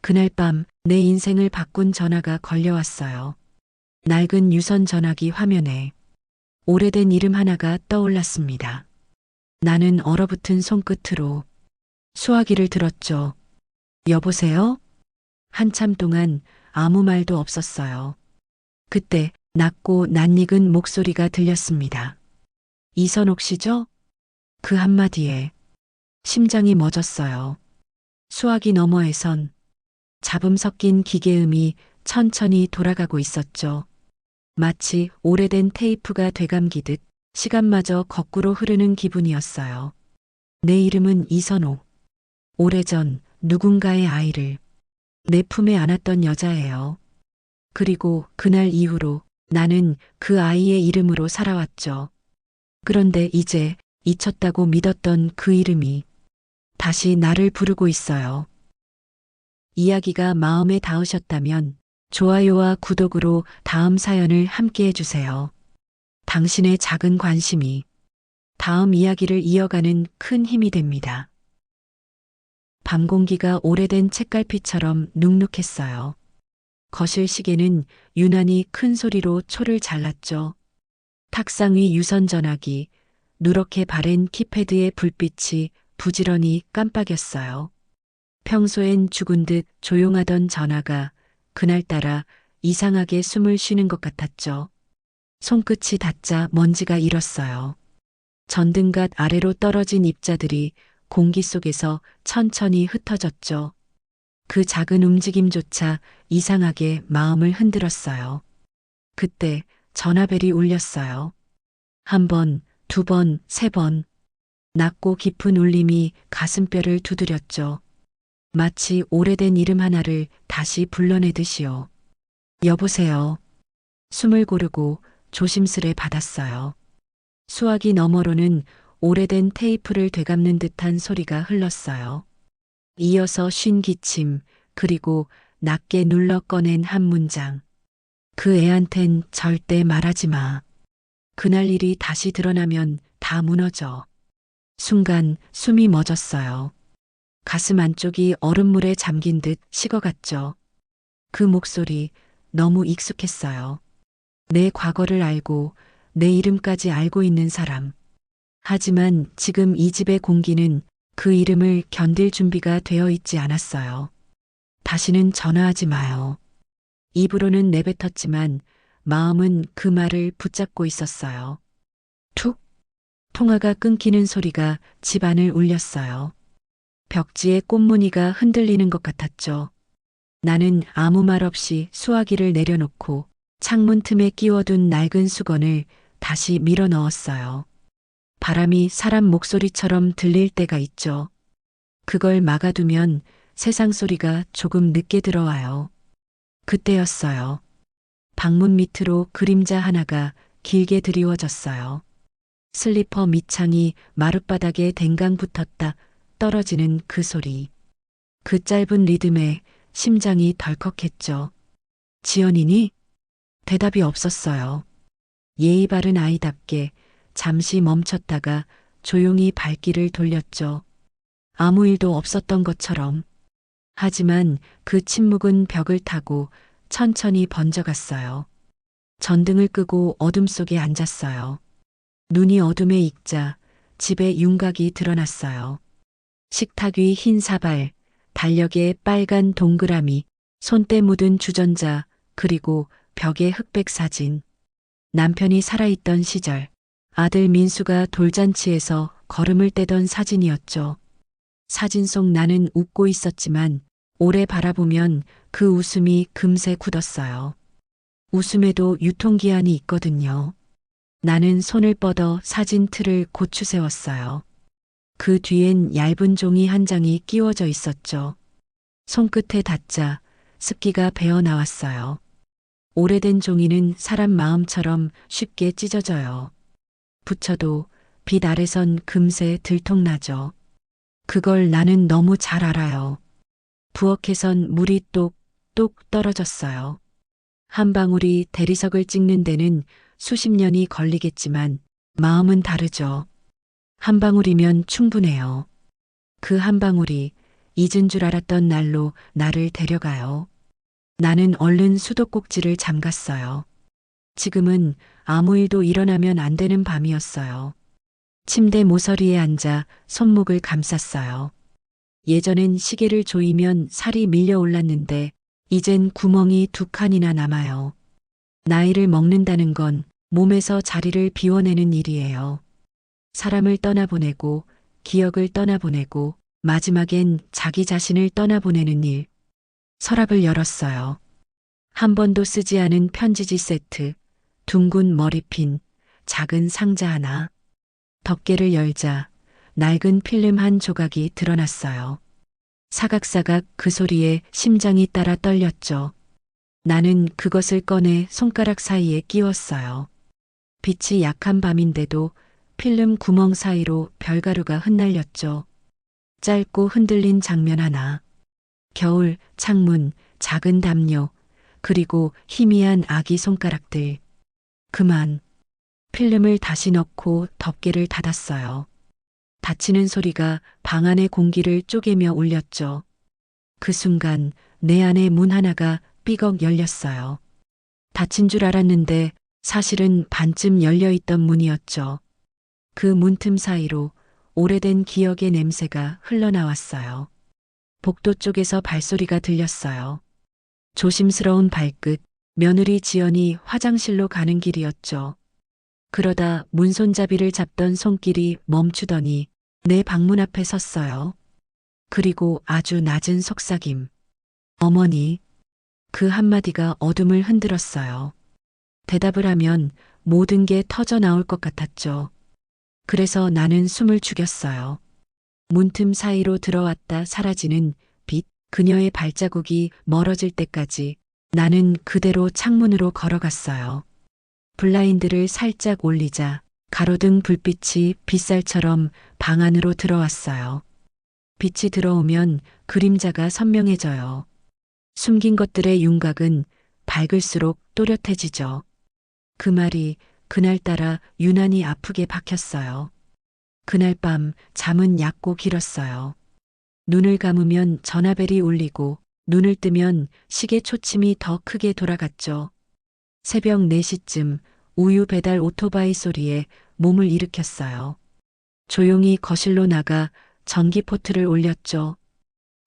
그날 밤 내 인생을 바꾼 전화가 걸려왔어요. 낡은 유선 전화기 화면에 오래된 이름 하나가 떠올랐습니다. 나는 얼어붙은 손끝으로 수화기를 들었죠. 여보세요? 한참 동안 아무 말도 없었어요. 그때 낮고 낯익은 목소리가 들렸습니다. 이선옥 씨죠? 그 한마디에 심장이 멎었어요. 수화기 너머에선 잡음 섞인 기계음이 천천히 돌아가고 있었죠. 마치 오래된 테이프가 되감기듯 시간마저 거꾸로 흐르는 기분이었어요. 내 이름은 이선옥. 오래전 누군가의 아이를 내 품에 안았던 여자예요. 그리고 그날 이후로 나는 그 아이의 이름으로 살아왔죠. 그런데 이제 잊혔다고 믿었던 그 이름이 다시 나를 부르고 있어요. 이야기가 마음에 닿으셨다면 좋아요와 구독으로 다음 사연을 함께 해주세요. 당신의 작은 관심이 다음 이야기를 이어가는 큰 힘이 됩니다. 밤 공기가 오래된 책갈피처럼 눅눅했어요. 거실 시계는 유난히 큰 소리로 초를 잘랐죠. 탁상 위 유선 전화기, 누렇게 바랜 키패드의 불빛이 부지런히 깜빡였어요. 평소엔 죽은 듯 조용하던 전화가 그날따라 이상하게 숨을 쉬는 것 같았죠. 손끝이 닿자 먼지가 일었어요. 전등갓 아래로 떨어진 입자들이 공기 속에서 천천히 흩어졌죠. 그 작은 움직임조차 이상하게 마음을 흔들었어요. 그때 전화벨이 울렸어요. 한 번, 두 번, 세 번. 낮고 깊은 울림이 가슴뼈를 두드렸죠. 마치 오래된 이름 하나를 다시 불러내듯이요. 여보세요. 숨을 고르고 조심스레 받았어요. 수화기 너머로는 오래된 테이프를 되감는 듯한 소리가 흘렀어요. 이어서 쉰 기침, 그리고 낮게 눌러 꺼낸 한 문장. 그 애한텐 절대 말하지 마. 그날 일이 다시 드러나면 다 무너져. 순간 숨이 멎었어요. 가슴 안쪽이 얼음물에 잠긴 듯 식어갔죠. 그 목소리 너무 익숙했어요. 내 과거를 알고 내 이름까지 알고 있는 사람. 하지만 지금 이 집의 공기는 그 이름을 견딜 준비가 되어 있지 않았어요. 다시는 전화하지 마요. 입으로는 내뱉었지만 마음은 그 말을 붙잡고 있었어요. 툭! 통화가 끊기는 소리가 집안을 울렸어요. 벽지의 꽃무늬가 흔들리는 것 같았죠. 나는 아무 말 없이 수화기를 내려놓고 창문 틈에 끼워둔 낡은 수건을 다시 밀어 넣었어요. 바람이 사람 목소리처럼 들릴 때가 있죠. 그걸 막아두면 세상 소리가 조금 늦게 들어와요. 그때였어요. 방문 밑으로 그림자 하나가 길게 드리워졌어요. 슬리퍼 밑창이 마룻바닥에 댕강 붙었다 떨어지는 그 소리. 그 짧은 리듬에 심장이 덜컥했죠. 지연이니? 대답이 없었어요. 예의 바른 아이답게 잠시 멈췄다가 조용히 발길을 돌렸죠. 아무 일도 없었던 것처럼. 하지만 그 침묵은 벽을 타고 천천히 번져갔어요. 전등을 끄고 어둠 속에 앉았어요. 눈이 어둠에 익자 집의 윤곽이 드러났어요. 식탁 위 흰 사발, 달력에 빨간 동그라미, 손때 묻은 주전자, 그리고 벽에 흑백 사진. 남편이 살아있던 시절, 아들 민수가 돌잔치에서 걸음을 떼던 사진이었죠. 사진 속 나는 웃고 있었지만 오래 바라보면 그 웃음이 금세 굳었어요. 웃음에도 유통기한이 있거든요. 나는 손을 뻗어 사진 틀을 고추 세웠어요. 그 뒤엔 얇은 종이 한 장이 끼워져 있었죠. 손끝에 닿자 습기가 배어 나왔어요. 오래된 종이는 사람 마음처럼 쉽게 찢어져요. 붙여도 빛 아래선 금세 들통나죠. 그걸 나는 너무 잘 알아요. 부엌에선 물이 똑똑 떨어졌어요. 한 방울이 대리석을 찍는 데는 수십 년이 걸리겠지만 마음은 다르죠. 한 방울이면 충분해요. 그 한 방울이 잊은 줄 알았던 날로 나를 데려가요. 나는 얼른 수도꼭지를 잠갔어요. 지금은 아무 일도 일어나면 안 되는 밤이었어요. 침대 모서리에 앉아 손목을 감쌌어요. 예전엔 시계를 조이면 살이 밀려 올랐는데 이젠 구멍이 2칸이나 남아요. 나이를 먹는다는 건 몸에서 자리를 비워내는 일이에요. 사람을 떠나보내고 기억을 떠나보내고 마지막엔 자기 자신을 떠나보내는 일. 서랍을 열었어요. 한 번도 쓰지 않은 편지지 세트, 둥근 머리핀, 작은 상자 하나. 덮개를 열자 낡은 필름 한 조각이 드러났어요. 사각사각 그 소리에 심장이 따라 떨렸죠. 나는 그것을 꺼내 손가락 사이에 끼웠어요. 빛이 약한 밤인데도 필름 구멍 사이로 별가루가 흩날렸죠. 짧고 흔들린 장면 하나. 겨울, 창문, 작은 담요, 그리고 희미한 아기 손가락들. 그만. 필름을 다시 넣고 덮개를 닫았어요. 닫히는 소리가 방 안의 공기를 쪼개며 울렸죠. 그 순간 내 안의 문 하나가 삐걱 열렸어요. 닫힌 줄 알았는데 사실은 반쯤 열려있던 문이었죠. 그 문틈 사이로 오래된 기억의 냄새가 흘러나왔어요. 복도 쪽에서 발소리가 들렸어요. 조심스러운 발끝, 며느리 지연이 화장실로 가는 길이었죠. 그러다 문손잡이를 잡던 손길이 멈추더니 내 방문 앞에 섰어요. 그리고 아주 낮은 속삭임. 어머니. 그 한마디가 어둠을 흔들었어요. 대답을 하면 모든 게 터져 나올 것 같았죠. 그래서 나는 숨을 죽였어요. 문틈 사이로 들어왔다 사라지는 빛, 그녀의 발자국이 멀어질 때까지 나는 그대로 창문으로 걸어갔어요. 블라인드를 살짝 올리자 가로등 불빛이 빗살처럼 방 안으로 들어왔어요. 빛이 들어오면 그림자가 선명해져요. 숨긴 것들의 윤곽은 밝을수록 또렷해지죠. 그 말이 그날따라 유난히 아프게 박혔어요. 그날 밤 잠은 얕고 길었어요. 눈을 감으면 전화벨이 울리고 눈을 뜨면 시계 초침이 더 크게 돌아갔죠. 새벽 4시쯤 우유 배달 오토바이 소리에 몸을 일으켰어요. 조용히 거실로 나가 전기포트를 올렸죠.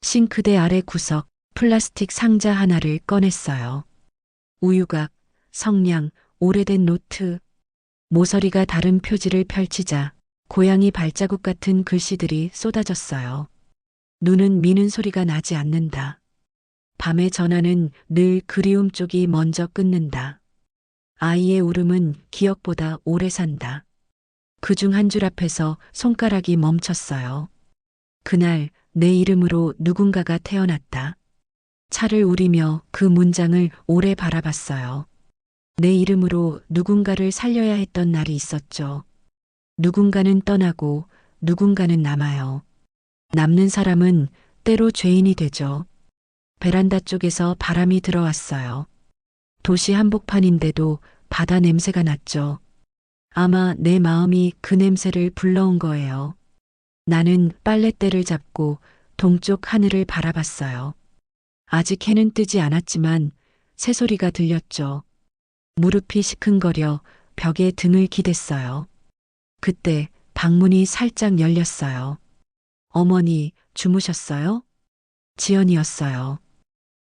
싱크대 아래 구석 플라스틱 상자 하나를 꺼냈어요. 우유곽, 성냥, 오래된 노트, 모서리가 다른 표지를 펼치자 고양이 발자국 같은 글씨들이 쏟아졌어요. 눈은 미는 소리가 나지 않는다. 밤의 전화는 늘 그리움 쪽이 먼저 끊는다. 아이의 울음은 기억보다 오래 산다. 그중 한 줄 앞에서 손가락이 멈췄어요. 그날 내 이름으로 누군가가 태어났다. 차를 우리며 그 문장을 오래 바라봤어요. 내 이름으로 누군가를 살려야 했던 날이 있었죠. 누군가는 떠나고 누군가는 남아요. 남는 사람은 때로 죄인이 되죠. 베란다 쪽에서 바람이 들어왔어요. 도시 한복판인데도 바다 냄새가 났죠. 아마 내 마음이 그 냄새를 불러온 거예요. 나는 빨랫대를 잡고 동쪽 하늘을 바라봤어요. 아직 해는 뜨지 않았지만 새소리가 들렸죠. 무릎이 시큰거려 벽에 등을 기댔어요. 그때 방문이 살짝 열렸어요. 어머니, 주무셨어요? 지연이었어요.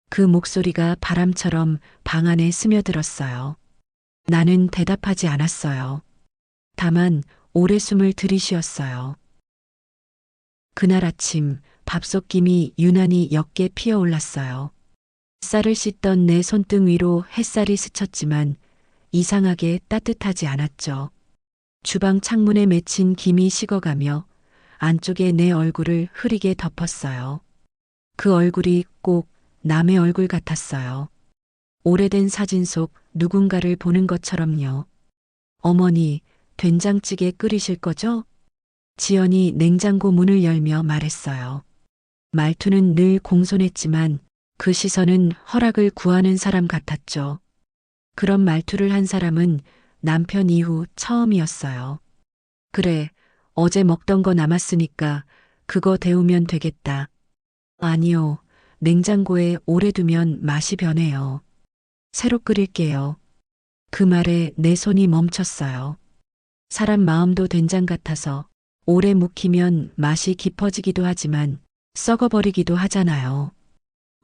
그 목소리가 바람처럼 방 안에 스며들었어요. 나는 대답하지 않았어요. 다만 오래 숨을 들이쉬었어요. 그날 아침 밥솥김이 유난히 옅게 피어올랐어요. 쌀을 씻던 내 손등 위로 햇살이 스쳤지만 이상하게 따뜻하지 않았죠. 주방 창문에 맺힌 김이 식어가며 안쪽에 내 얼굴을 흐리게 덮었어요. 그 얼굴이 꼭 남의 얼굴 같았어요. 오래된 사진 속 누군가를 보는 것처럼요. 어머니, 된장찌개 끓이실 거죠? 지연이 냉장고 문을 열며 말했어요. 말투는 늘 공손했지만 그 시선은 허락을 구하는 사람 같았죠. 그런 말투를 한 사람은 남편 이후 처음이었어요. 그래, 어제 먹던 거 남았으니까 그거 데우면 되겠다. 아니요. 냉장고에 오래 두면 맛이 변해요. 새로 끓일게요. 그 말에 내 손이 멈췄어요. 사람 마음도 된장 같아서 오래 묵히면 맛이 깊어지기도 하지만 썩어버리기도 하잖아요.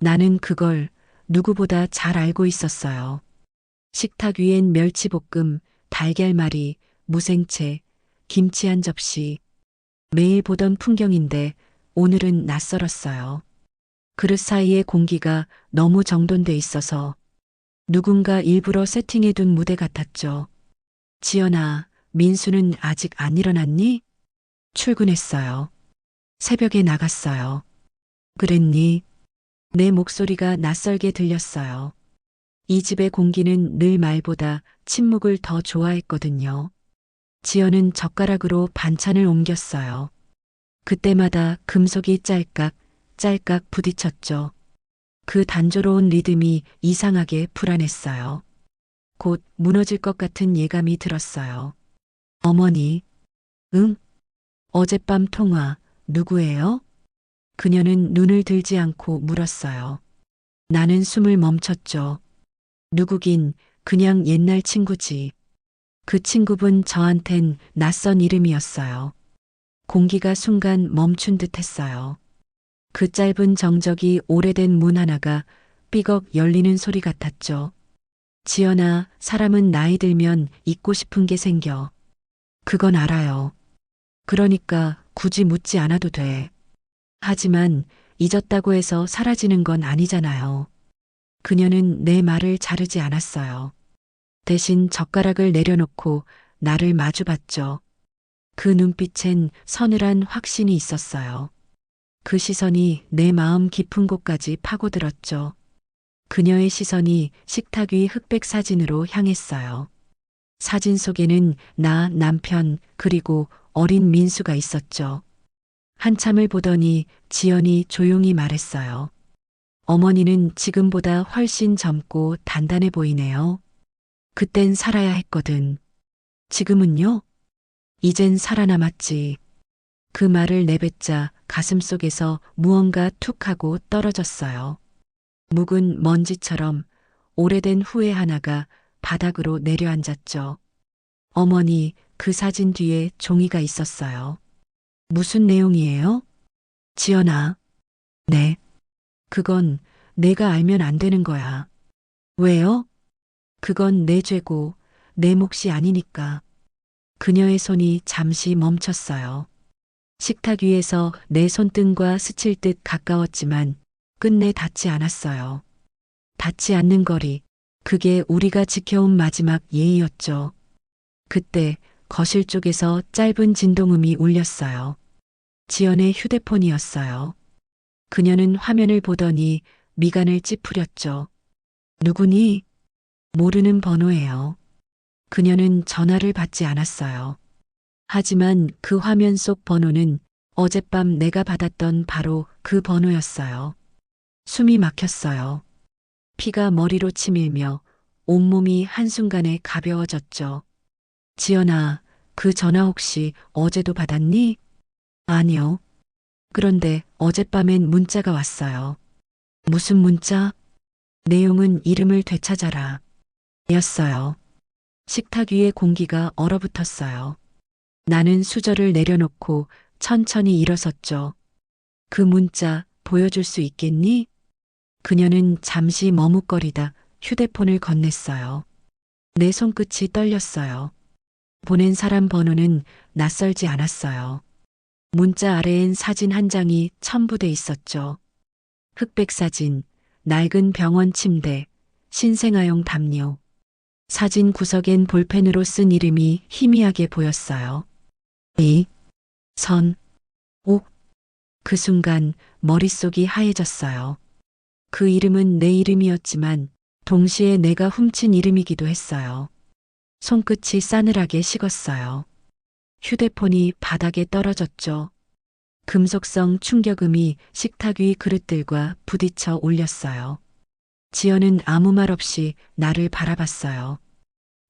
나는 그걸 누구보다 잘 알고 있었어요. 식탁 위엔 멸치볶음, 달걀말이, 무생채, 김치 한 접시. 매일 보던 풍경인데 오늘은 낯설었어요. 그릇 사이의 공기가 너무 정돈돼 있어서 누군가 일부러 세팅해둔 무대 같았죠. 지연아, 민수는 아직 안 일어났니? 출근했어요. 새벽에 나갔어요. 그랬니? 내 목소리가 낯설게 들렸어요. 이 집의 공기는 늘 말보다 침묵을 더 좋아했거든요. 지연은 젓가락으로 반찬을 옮겼어요. 그때마다 금속이 짤깍, 짤깍 부딪혔죠. 그 단조로운 리듬이 이상하게 불안했어요. 곧 무너질 것 같은 예감이 들었어요. 어머니, 응? 어젯밤 통화, 누구예요? 그녀는 눈을 들지 않고 물었어요. 나는 숨을 멈췄죠. 누구긴 그냥 옛날 친구지. 그 친구분 저한텐 낯선 이름이었어요. 공기가 순간 멈춘 듯 했어요. 그 짧은 정적이 오래된 문 하나가 삐걱 열리는 소리 같았죠. 지연아, 사람은 나이 들면 잊고 싶은 게 생겨. 그건 알아요. 그러니까 굳이 묻지 않아도 돼. 하지만 잊었다고 해서 사라지는 건 아니잖아요. 그녀는 내 말을 자르지 않았어요. 대신 젓가락을 내려놓고 나를 마주봤죠. 그 눈빛엔 서늘한 확신이 있었어요. 그 시선이 내 마음 깊은 곳까지 파고들었죠. 그녀의 시선이 식탁 위 흑백 사진으로 향했어요. 사진 속에는 나, 남편, 그리고 어린 민수가 있었죠. 한참을 보더니 지연이 조용히 말했어요. 어머니는 지금보다 훨씬 젊고 단단해 보이네요. 그땐 살아야 했거든. 지금은요? 이젠 살아남았지. 그 말을 내뱉자 가슴속에서 무언가 툭 하고 떨어졌어요. 묵은 먼지처럼 오래된 후회 하나가 바닥으로 내려앉았죠. 어머니, 그 사진 뒤에 종이가 있었어요. 무슨 내용이에요? 지연아. 네. 그건 내가 알면 안 되는 거야. 왜요? 그건 내 죄고 내 몫이 아니니까. 그녀의 손이 잠시 멈췄어요. 식탁 위에서 내 손등과 스칠 듯 가까웠지만 끝내 닿지 않았어요. 닿지 않는 거리, 그게 우리가 지켜온 마지막 예의였죠. 그때 거실 쪽에서 짧은 진동음이 울렸어요. 지연의 휴대폰이었어요. 그녀는 화면을 보더니 미간을 찌푸렸죠. 누구니? 모르는 번호예요. 그녀는 전화를 받지 않았어요. 하지만 그 화면 속 번호는 어젯밤 내가 받았던 바로 그 번호였어요. 숨이 막혔어요. 피가 머리로 치밀며 온몸이 한순간에 가벼워졌죠. 지연아, 그 전화 혹시 어제도 받았니? 아니요. 그런데 어젯밤엔 문자가 왔어요. 무슨 문자? 내용은 이름을 되찾아라. 였어요. 식탁 위의 공기가 얼어붙었어요. 나는 수저를 내려놓고 천천히 일어섰죠. 그 문자 보여줄 수 있겠니? 그녀는 잠시 머뭇거리다 휴대폰을 건넸어요. 내 손끝이 떨렸어요. 보낸 사람 번호는 낯설지 않았어요. 문자 아래엔 사진 한 장이 첨부돼 있었죠. 흑백 사진, 낡은 병원 침대, 신생아용 담요. 사진 구석엔 볼펜으로 쓴 이름이 희미하게 보였어요. 이, 선, 옥. 그 순간 머릿속이 하얘졌어요. 그 이름은 내 이름이었지만 동시에 내가 훔친 이름이기도 했어요. 손끝이 싸늘하게 식었어요. 휴대폰이 바닥에 떨어졌죠. 금속성 충격음이 식탁 위 그릇들과 부딪혀 울렸어요. 지연은 아무 말 없이 나를 바라봤어요.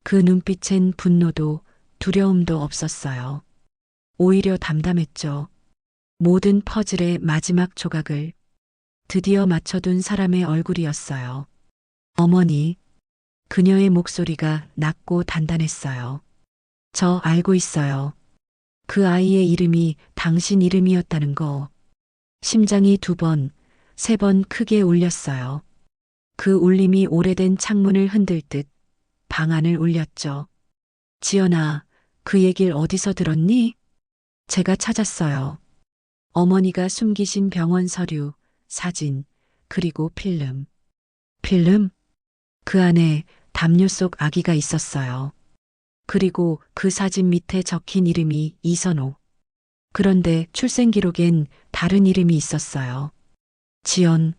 그 눈빛엔 분노도 두려움도 없었어요. 오히려 담담했죠. 모든 퍼즐의 마지막 조각을 드디어 맞춰둔 사람의 얼굴이었어요. 어머니, 그녀의 목소리가 낮고 단단했어요. 저 알고 있어요. 그 아이의 이름이 당신 이름이었다는 거. 심장이 2번, 3번 크게 울렸어요. 그 울림이 오래된 창문을 흔들 듯 방 안을 울렸죠. 지연아, 그 얘길 어디서 들었니? 제가 찾았어요. 어머니가 숨기신 병원 서류, 사진, 그리고 필름. 필름? 그 안에 담요 속 아기가 있었어요. 그리고 그 사진 밑에 적힌 이름이 이선호. 그런데 출생 기록엔 다른 이름이 있었어요. 지연.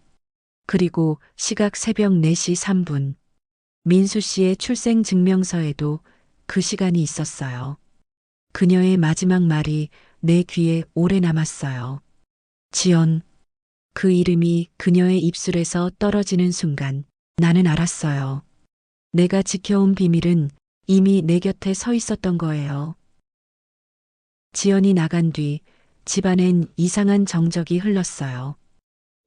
그리고 시각 새벽 4시 3분. 민수 씨의 출생 증명서에도 그 시간이 있었어요. 그녀의 마지막 말이 내 귀에 오래 남았어요. 지연. 그 이름이 그녀의 입술에서 떨어지는 순간 나는 알았어요. 내가 지켜온 비밀은 이미 내 곁에 서 있었던 거예요. 지연이 나간 뒤 집안엔 이상한 정적이 흘렀어요.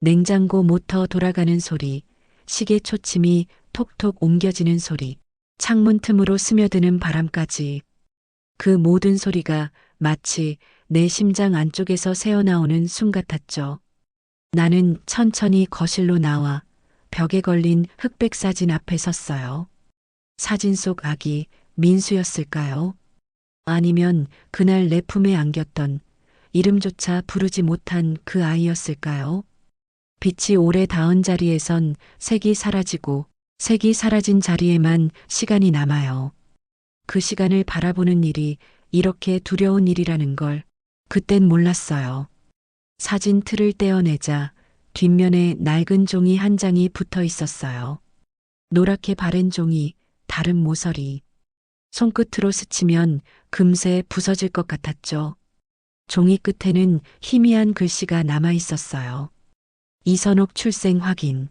냉장고 모터 돌아가는 소리, 시계 초침이 톡톡 옮겨지는 소리, 창문 틈으로 스며드는 바람까지 그 모든 소리가 마치 내 심장 안쪽에서 새어나오는 숨 같았죠. 나는 천천히 거실로 나와 벽에 걸린 흑백 사진 앞에 섰어요. 사진 속 아기 민수였을까요? 아니면 그날 내 품에 안겼던 이름조차 부르지 못한 그 아이였을까요? 빛이 오래 닿은 자리에선 색이 사라지고 색이 사라진 자리에만 시간이 남아요. 그 시간을 바라보는 일이 이렇게 두려운 일이라는 걸 그땐 몰랐어요. 사진 틀을 떼어내자 뒷면에 낡은 종이 한 장이 붙어 있었어요. 노랗게 바랜 종이, 다른 모서리. 손끝으로 스치면 금세 부서질 것 같았죠. 종이 끝에는 희미한 글씨가 남아 있었어요. 이선옥 출생 확인.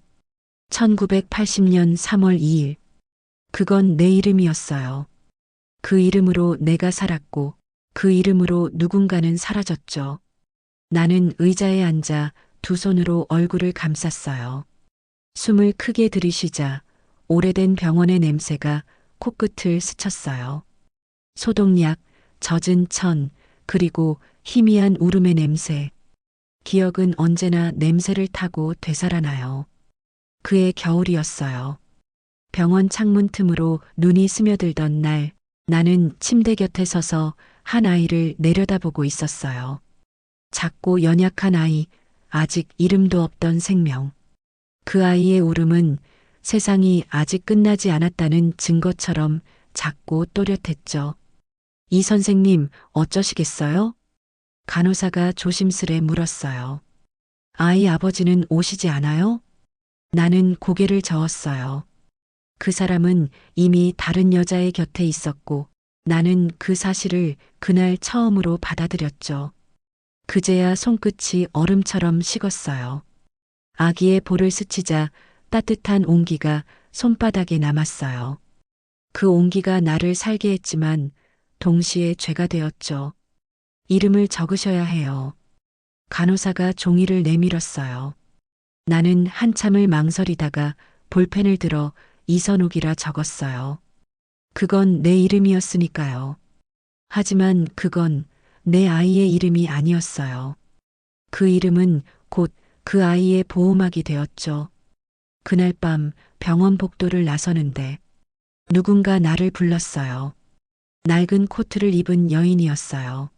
1980년 3월 2일. 그건 내 이름이었어요. 그 이름으로 내가 살았고 그 이름으로 누군가는 사라졌죠. 나는 의자에 앉아 2손으로 얼굴을 감쌌어요. 숨을 크게 들이쉬자 오래된 병원의 냄새가 코끝을 스쳤어요. 소독약, 젖은 천, 그리고 희미한 울음의 냄새. 기억은 언제나 냄새를 타고 되살아나요. 그의 겨울이었어요. 병원 창문 틈으로 눈이 스며들던 날, 나는 침대 곁에 서서 한 아이를 내려다보고 있었어요. 작고 연약한 아이, 아직 이름도 없던 생명. 그 아이의 울음은 세상이 아직 끝나지 않았다는 증거처럼 작고 또렷했죠. 이 선생님, 어쩌시겠어요? 간호사가 조심스레 물었어요. 아이 아버지는 오시지 않아요? 나는 고개를 저었어요. 그 사람은 이미 다른 여자의 곁에 있었고 나는 그 사실을 그날 처음으로 받아들였죠. 그제야 손끝이 얼음처럼 식었어요. 아기의 볼을 스치자 따뜻한 온기가 손바닥에 남았어요. 그 온기가 나를 살게 했지만 동시에 죄가 되었죠. 이름을 적으셔야 해요. 간호사가 종이를 내밀었어요. 나는 한참을 망설이다가 볼펜을 들어 이선옥이라 적었어요. 그건 내 이름이었으니까요. 하지만 그건 내 아이의 이름이 아니었어요. 그 이름은 곧 그 아이의 보호막이 되었죠. 그날 밤 병원 복도를 나서는데 누군가 나를 불렀어요. 낡은 코트를 입은 여인이었어요.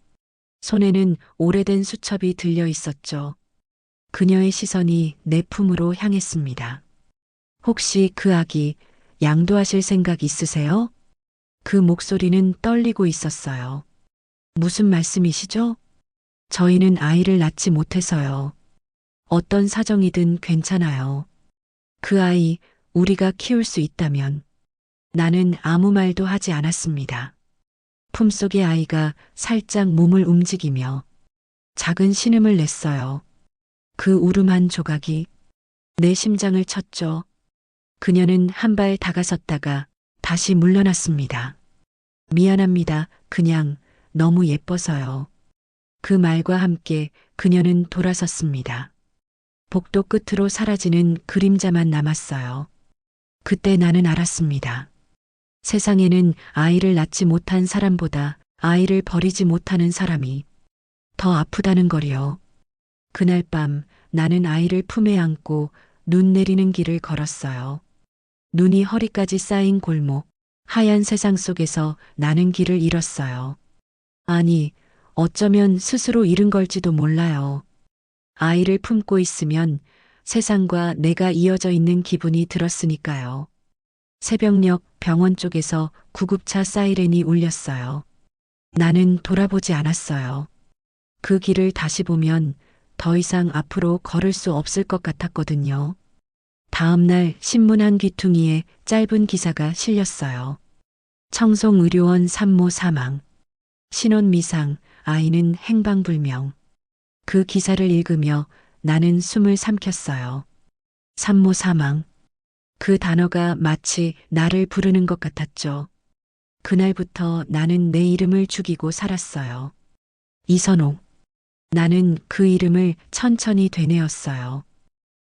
손에는 오래된 수첩이 들려 있었죠. 그녀의 시선이 내 품으로 향했습니다. 혹시 그 아기 양도하실 생각 있으세요? 그 목소리는 떨리고 있었어요. 무슨 말씀이시죠? 저희는 아이를 낳지 못해서요. 어떤 사정이든 괜찮아요. 그 아이 우리가 키울 수 있다면. 나는 아무 말도 하지 않았습니다. 품속의 아이가 살짝 몸을 움직이며 작은 신음을 냈어요. 그 울음 한 조각이 내 심장을 쳤죠. 그녀는 한 발 다가섰다가 다시 물러났습니다. 미안합니다. 그냥 너무 예뻐서요. 그 말과 함께 그녀는 돌아섰습니다. 복도 끝으로 사라지는 그림자만 남았어요. 그때 나는 알았습니다. 세상에는 아이를 낳지 못한 사람보다 아이를 버리지 못하는 사람이 더 아프다는 거리요. 그날 밤 나는 아이를 품에 안고 눈 내리는 길을 걸었어요. 눈이 허리까지 쌓인 골목, 하얀 세상 속에서 나는 길을 잃었어요. 아니, 어쩌면 스스로 잃은 걸지도 몰라요. 아이를 품고 있으면 세상과 내가 이어져 있는 기분이 들었으니까요. 새벽녘 병원 쪽에서 구급차 사이렌이 울렸어요. 나는 돌아보지 않았어요. 그 길을 다시 보면 더 이상 앞으로 걸을 수 없을 것 같았거든요. 다음 날 신문 한 귀퉁이에 짧은 기사가 실렸어요. 청송의료원 산모 사망. 신원 미상, 아이는 행방불명. 그 기사를 읽으며 나는 숨을 삼켰어요. 산모 사망. 그 단어가 마치 나를 부르는 것 같았죠. 그날부터 나는 내 이름을 죽이고 살았어요. 이선옥. 나는 그 이름을 천천히 되뇌었어요.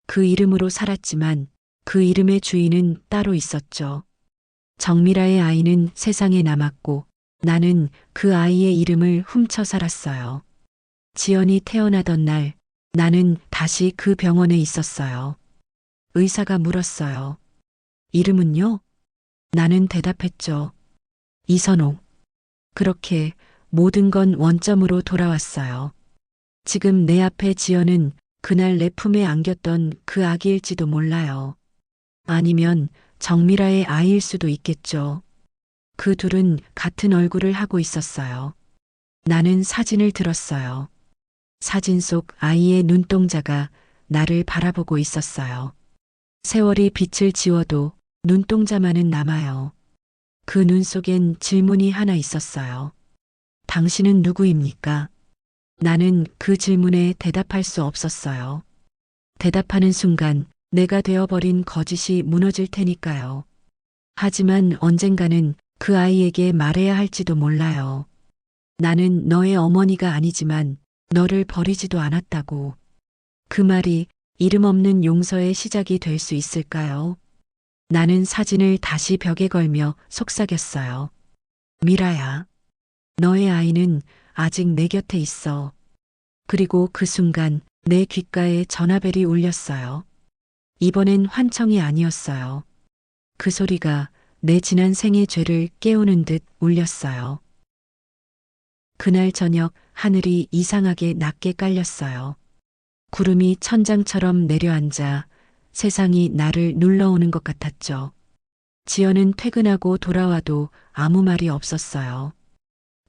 그 이름으로 살았지만 그 이름의 주인은 따로 있었죠. 정미라의 아이는 세상에 남았고 나는 그 아이의 이름을 훔쳐 살았어요. 지연이 태어나던 날 나는 다시 그 병원에 있었어요. 의사가 물었어요. 이름은요? 나는 대답했죠. 이선옥. 그렇게 모든 건 원점으로 돌아왔어요. 지금 내 앞에 지연은 그날 내 품에 안겼던 그 아기일지도 몰라요. 아니면 정미라의 아이일 수도 있겠죠. 그 둘은 같은 얼굴을 하고 있었어요. 나는 사진을 들었어요. 사진 속 아이의 눈동자가 나를 바라보고 있었어요. 세월이 빛을 지워도 눈동자만은 남아요. 그 눈 속엔 질문이 하나 있었어요. 당신은 누구입니까? 나는 그 질문에 대답할 수 없었어요. 대답하는 순간 내가 되어버린 거짓이 무너질 테니까요. 하지만 언젠가는 그 아이에게 말해야 할지도 몰라요. 나는 너의 어머니가 아니지만 너를 버리지도 않았다고. 그 말이 이름 없는 용서의 시작이 될 수 있을까요? 나는 사진을 다시 벽에 걸며 속삭였어요. 미라야, 너의 아이는 아직 내 곁에 있어. 그리고 그 순간 내 귓가에 전화벨이 울렸어요. 이번엔 환청이 아니었어요. 그 소리가 내 지난 생의 죄를 깨우는 듯 울렸어요. 그날 저녁 하늘이 이상하게 낮게 깔렸어요. 구름이 천장처럼 내려앉아 세상이 나를 눌러오는 것 같았죠. 지연은 퇴근하고 돌아와도 아무 말이 없었어요.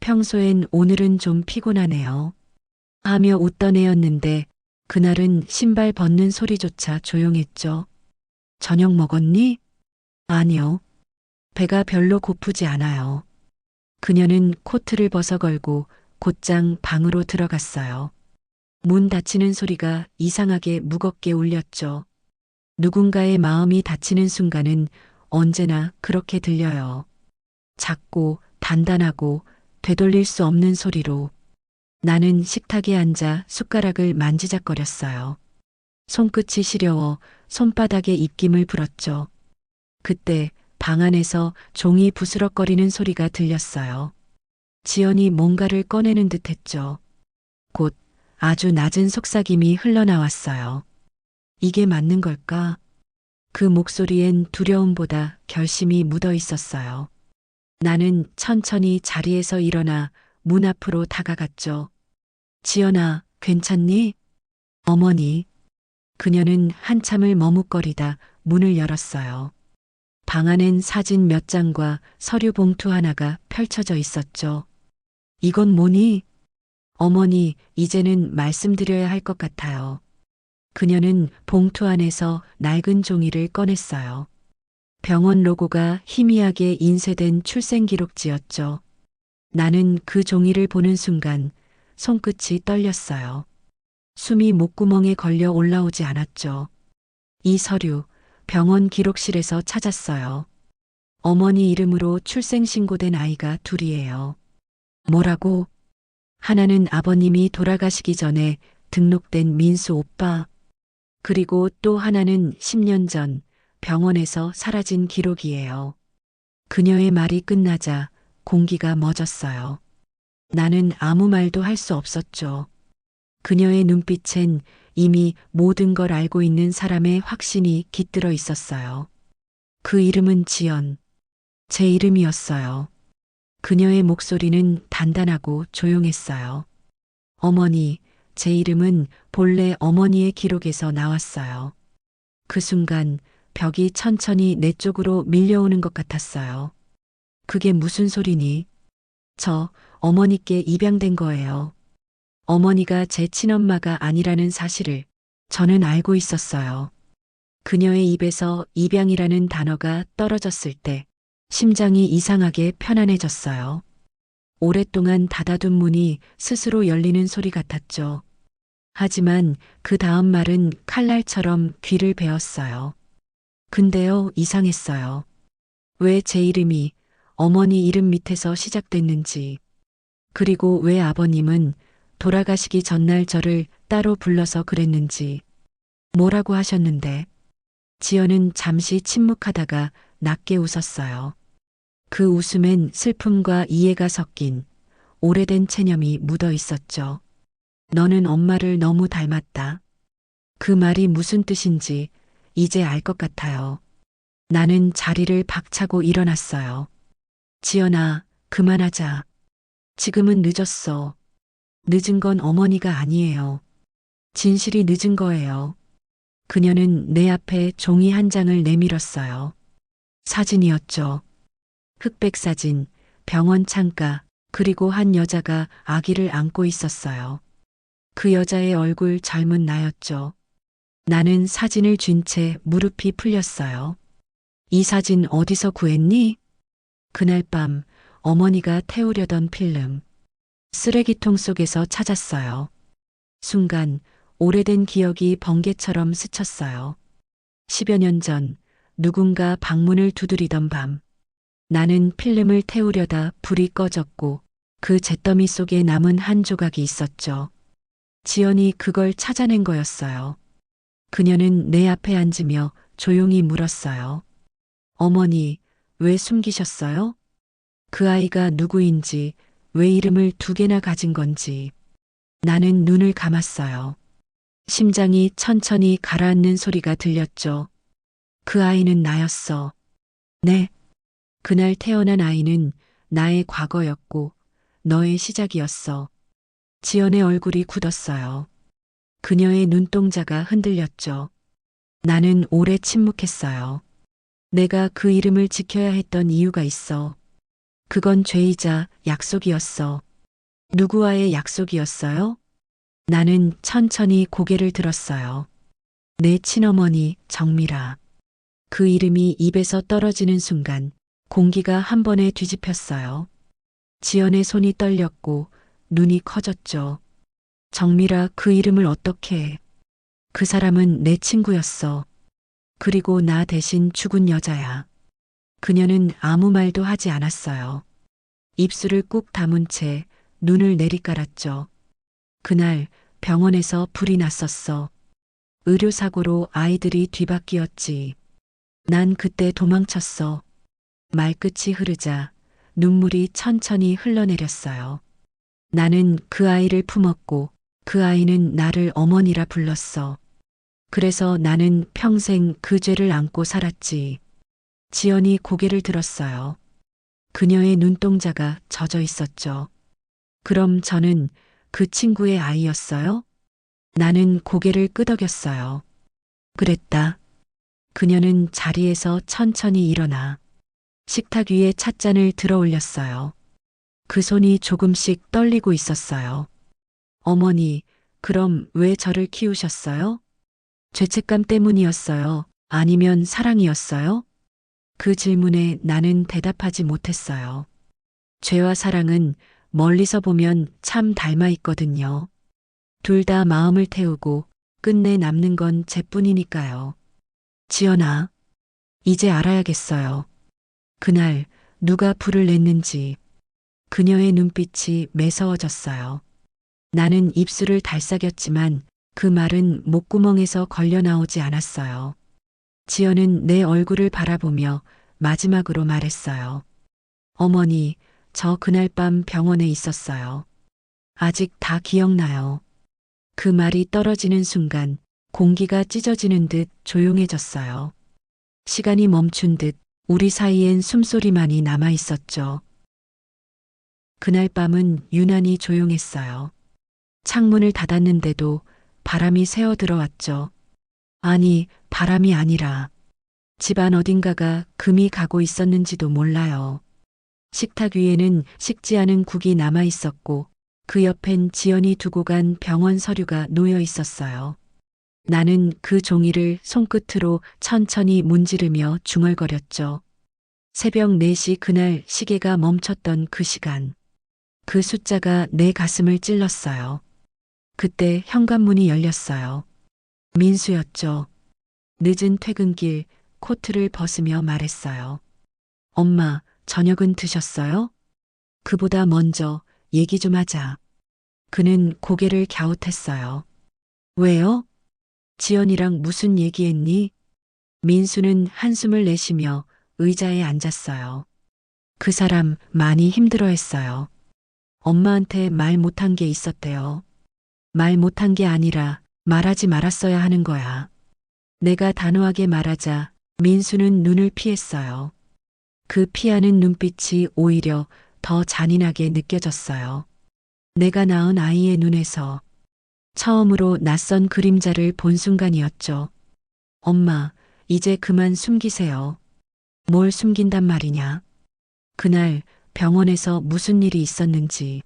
평소엔 오늘은 좀 피곤하네요. 하며 웃던 애였는데 그날은 신발 벗는 소리조차 조용했죠. 저녁 먹었니? 아니요. 배가 별로 고프지 않아요. 그녀는 코트를 벗어 걸고 곧장 방으로 들어갔어요. 문 닫히는 소리가 이상하게 무겁게 울렸죠. 누군가의 마음이 닫히는 순간은 언제나 그렇게 들려요. 작고 단단하고 되돌릴 수 없는 소리로. 나는 식탁에 앉아 숟가락을 만지작거렸어요. 손끝이 시려워 손바닥에 입김을 불었죠. 그때 방 안에서 종이 부스럭거리는 소리가 들렸어요. 지연이 뭔가를 꺼내는 듯 했죠. 곧 아주 낮은 속삭임이 흘러나왔어요. 이게 맞는 걸까? 그 목소리엔 두려움보다 결심이 묻어 있었어요. 나는 천천히 자리에서 일어나 문 앞으로 다가갔죠. 지연아, 괜찮니? 어머니. 그녀는 한참을 머뭇거리다 문을 열었어요. 방 안엔 사진 몇 장과 서류 봉투 하나가 펼쳐져 있었죠. 이건 뭐니? 어머니, 이제는 말씀드려야 할 것 같아요. 그녀는 봉투 안에서 낡은 종이를 꺼냈어요. 병원 로고가 희미하게 인쇄된 출생기록지였죠. 나는 그 종이를 보는 순간 손끝이 떨렸어요. 숨이 목구멍에 걸려 올라오지 않았죠. 이 서류, 병원 기록실에서 찾았어요. 어머니 이름으로 출생신고된 아이가 둘이에요. 뭐라고? 하나는 아버님이 돌아가시기 전에 등록된 민수 오빠. 그리고 또 하나는 10년 전 병원에서 사라진 기록이에요. 그녀의 말이 끝나자 공기가 멎었어요. 나는 아무 말도 할 수 없었죠. 그녀의 눈빛엔 이미 모든 걸 알고 있는 사람의 확신이 깃들어 있었어요. 그 이름은 지연. 제 이름이었어요. 그녀의 목소리는 단단하고 조용했어요. 어머니, 제 이름은 본래 어머니의 기록에서 나왔어요. 그 순간 벽이 천천히 내 쪽으로 밀려오는 것 같았어요. 그게 무슨 소리니? 저 어머니께 입양된 거예요. 어머니가 제 친엄마가 아니라는 사실을 저는 알고 있었어요. 그녀의 입에서 입양이라는 단어가 떨어졌을 때 심장이 이상하게 편안해졌어요. 오랫동안 닫아둔 문이 스스로 열리는 소리 같았죠. 하지만 그 다음 말은 칼날처럼 귀를 베었어요. 근데요, 이상했어요. 왜 제 이름이 어머니 이름 밑에서 시작됐는지, 그리고 왜 아버님은 돌아가시기 전날 저를 따로 불러서 그랬는지, 뭐라고 하셨는데, 지연은 잠시 침묵하다가 낮게 웃었어요. 그 웃음엔 슬픔과 이해가 섞인 오래된 체념이 묻어 있었죠. 너는 엄마를 너무 닮았다. 그 말이 무슨 뜻인지 이제 알 것 같아요. 나는 자리를 박차고 일어났어요. 지연아, 그만하자. 지금은 늦었어. 늦은 건 어머니가 아니에요. 진실이 늦은 거예요. 그녀는 내 앞에 종이 한 장을 내밀었어요. 사진이었죠. 흑백 사진, 병원 창가, 그리고 한 여자가 아기를 안고 있었어요. 그 여자의 얼굴 젊은 나였죠. 나는 사진을 쥔 채 무릎이 풀렸어요. 이 사진 어디서 구했니? 그날 밤 어머니가 태우려던 필름. 쓰레기통 속에서 찾았어요. 순간 오래된 기억이 번개처럼 스쳤어요. 10여 년 전 누군가 방문을 두드리던 밤. 나는 필름을 태우려다 불이 꺼졌고 그 잿더미 속에 남은 한 조각이 있었죠. 지연이 그걸 찾아낸 거였어요. 그녀는 내 앞에 앉으며 조용히 물었어요. 어머니, 왜 숨기셨어요? 그 아이가 누구인지, 왜 이름을 두 개나 가진 건지. 나는 눈을 감았어요. 심장이 천천히 가라앉는 소리가 들렸죠. 그 아이는 나였어. 네. 그날 태어난 아이는 나의 과거였고 너의 시작이었어. 지연의 얼굴이 굳었어요. 그녀의 눈동자가 흔들렸죠. 나는 오래 침묵했어요. 내가 그 이름을 지켜야 했던 이유가 있어. 그건 죄이자 약속이었어. 누구와의 약속이었어요? 나는 천천히 고개를 들었어요. 내 친어머니 정미라. 그 이름이 입에서 떨어지는 순간 공기가 한 번에 뒤집혔어요. 지연의 손이 떨렸고 눈이 커졌죠. 정미라, 그 이름을 어떻게 해? 그 사람은 내 친구였어. 그리고 나 대신 죽은 여자야. 그녀는 아무 말도 하지 않았어요. 입술을 꾹 다문 채 눈을 내리깔았죠. 그날 병원에서 불이 났었어. 의료사고로 아이들이 뒤바뀌었지. 난 그때 도망쳤어. 말끝이 흐르자 눈물이 천천히 흘러내렸어요. 나는 그 아이를 품었고 그 아이는 나를 어머니라 불렀어. 그래서 나는 평생 그 죄를 안고 살았지. 지연이 고개를 들었어요. 그녀의 눈동자가 젖어 있었죠. 그럼 저는 그 친구의 아이였어요? 나는 고개를 끄덕였어요. 그랬다. 그녀는 자리에서 천천히 일어나 식탁 위에 찻잔을 들어 올렸어요. 그 손이 조금씩 떨리고 있었어요. 어머니, 그럼 왜 저를 키우셨어요? 죄책감 때문이었어요? 아니면 사랑이었어요? 그 질문에 나는 대답하지 못했어요. 죄와 사랑은 멀리서 보면 참 닮아 있거든요. 둘 다 마음을 태우고 끝내 남는 건 제뿐이니까요. 지연아, 이제 알아야겠어요. 그날 누가 불을 냈는지. 그녀의 눈빛이 매서워졌어요. 나는 입술을 달싹였지만 그 말은 목구멍에서 걸려 나오지 않았어요. 지연은 내 얼굴을 바라보며 마지막으로 말했어요. 어머니, 저 그날 밤 병원에 있었어요. 아직 다 기억나요. 그 말이 떨어지는 순간 공기가 찢어지는 듯 조용해졌어요. 시간이 멈춘 듯 우리 사이엔 숨소리만이 남아 있었죠. 그날 밤은 유난히 조용했어요. 창문을 닫았는데도 바람이 새어 들어왔죠. 아니, 바람이 아니라 집안 어딘가가 금이 가고 있었는지도 몰라요. 식탁 위에는 식지 않은 국이 남아 있었고 그 옆엔 지연이 두고 간 병원 서류가 놓여 있었어요. 나는 그 종이를 손끝으로 천천히 문지르며 중얼거렸죠. 새벽 4시 그날 시계가 멈췄던 그 시간. 그 숫자가 내 가슴을 찔렀어요. 그때 현관문이 열렸어요. 민수였죠. 늦은 퇴근길 코트를 벗으며 말했어요. 엄마, 저녁은 드셨어요? 그보다 먼저 얘기 좀 하자. 그는 고개를 갸웃했어요. 왜요? 지연이랑 무슨 얘기했니? 민수는 한숨을 내쉬며 의자에 앉았어요. 그 사람 많이 힘들어했어요. 엄마한테 말 못한 게 있었대요. 말 못한 게 아니라 말하지 말았어야 하는 거야. 내가 단호하게 말하자 민수는 눈을 피했어요. 그 피하는 눈빛이 오히려 더 잔인하게 느껴졌어요. 내가 낳은 아이의 눈에서 처음으로 낯선 그림자를 본 순간이었죠. 엄마, 이제 그만 숨기세요. 뭘 숨긴단 말이냐? 그날 병원에서 무슨 일이 있었는지,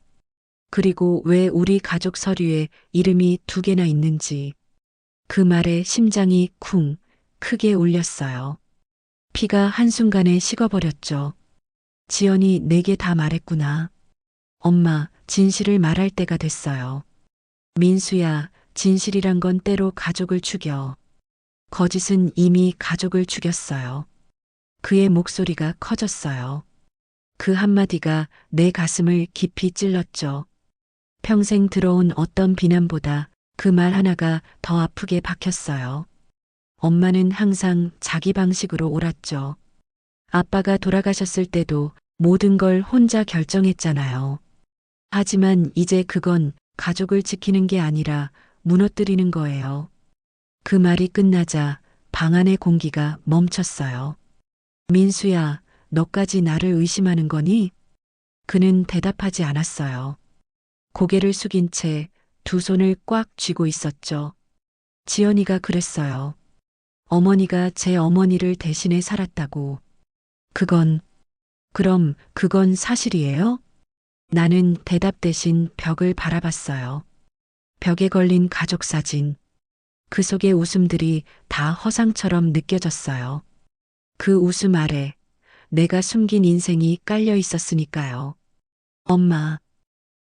그리고 왜 우리 가족 서류에 이름이 2개나 있는지, 그 말에 심장이 쿵 크게 울렸어요. 피가 한순간에 식어버렸죠. 지연이 내게 다 말했구나. 엄마, 진실을 말할 때가 됐어요. 민수야, 진실이란 건 때로 가족을 죽여. 거짓은 이미 가족을 죽였어요. 그의 목소리가 커졌어요. 그 한마디가 내 가슴을 깊이 찔렀죠. 평생 들어온 어떤 비난보다 그 말 하나가 더 아프게 박혔어요. 엄마는 항상 자기 방식으로 옳았죠. 아빠가 돌아가셨을 때도 모든 걸 혼자 결정했잖아요. 하지만 이제 그건 가족을 지키는 게 아니라 무너뜨리는 거예요. 그 말이 끝나자 방 안의 공기가 멈췄어요. 민수야, 너까지 나를 의심하는 거니? 그는 대답하지 않았어요. 고개를 숙인 채 2손을 꽉 쥐고 있었죠. 지연이가 그랬어요. 어머니가 제 어머니를 대신해 살았다고. 그럼 그건 사실이에요? 나는 대답 대신 벽을 바라봤어요. 벽에 걸린 가족 사진. 그 속의 웃음들이 다 허상처럼 느껴졌어요. 그 웃음 아래 내가 숨긴 인생이 깔려 있었으니까요. 엄마,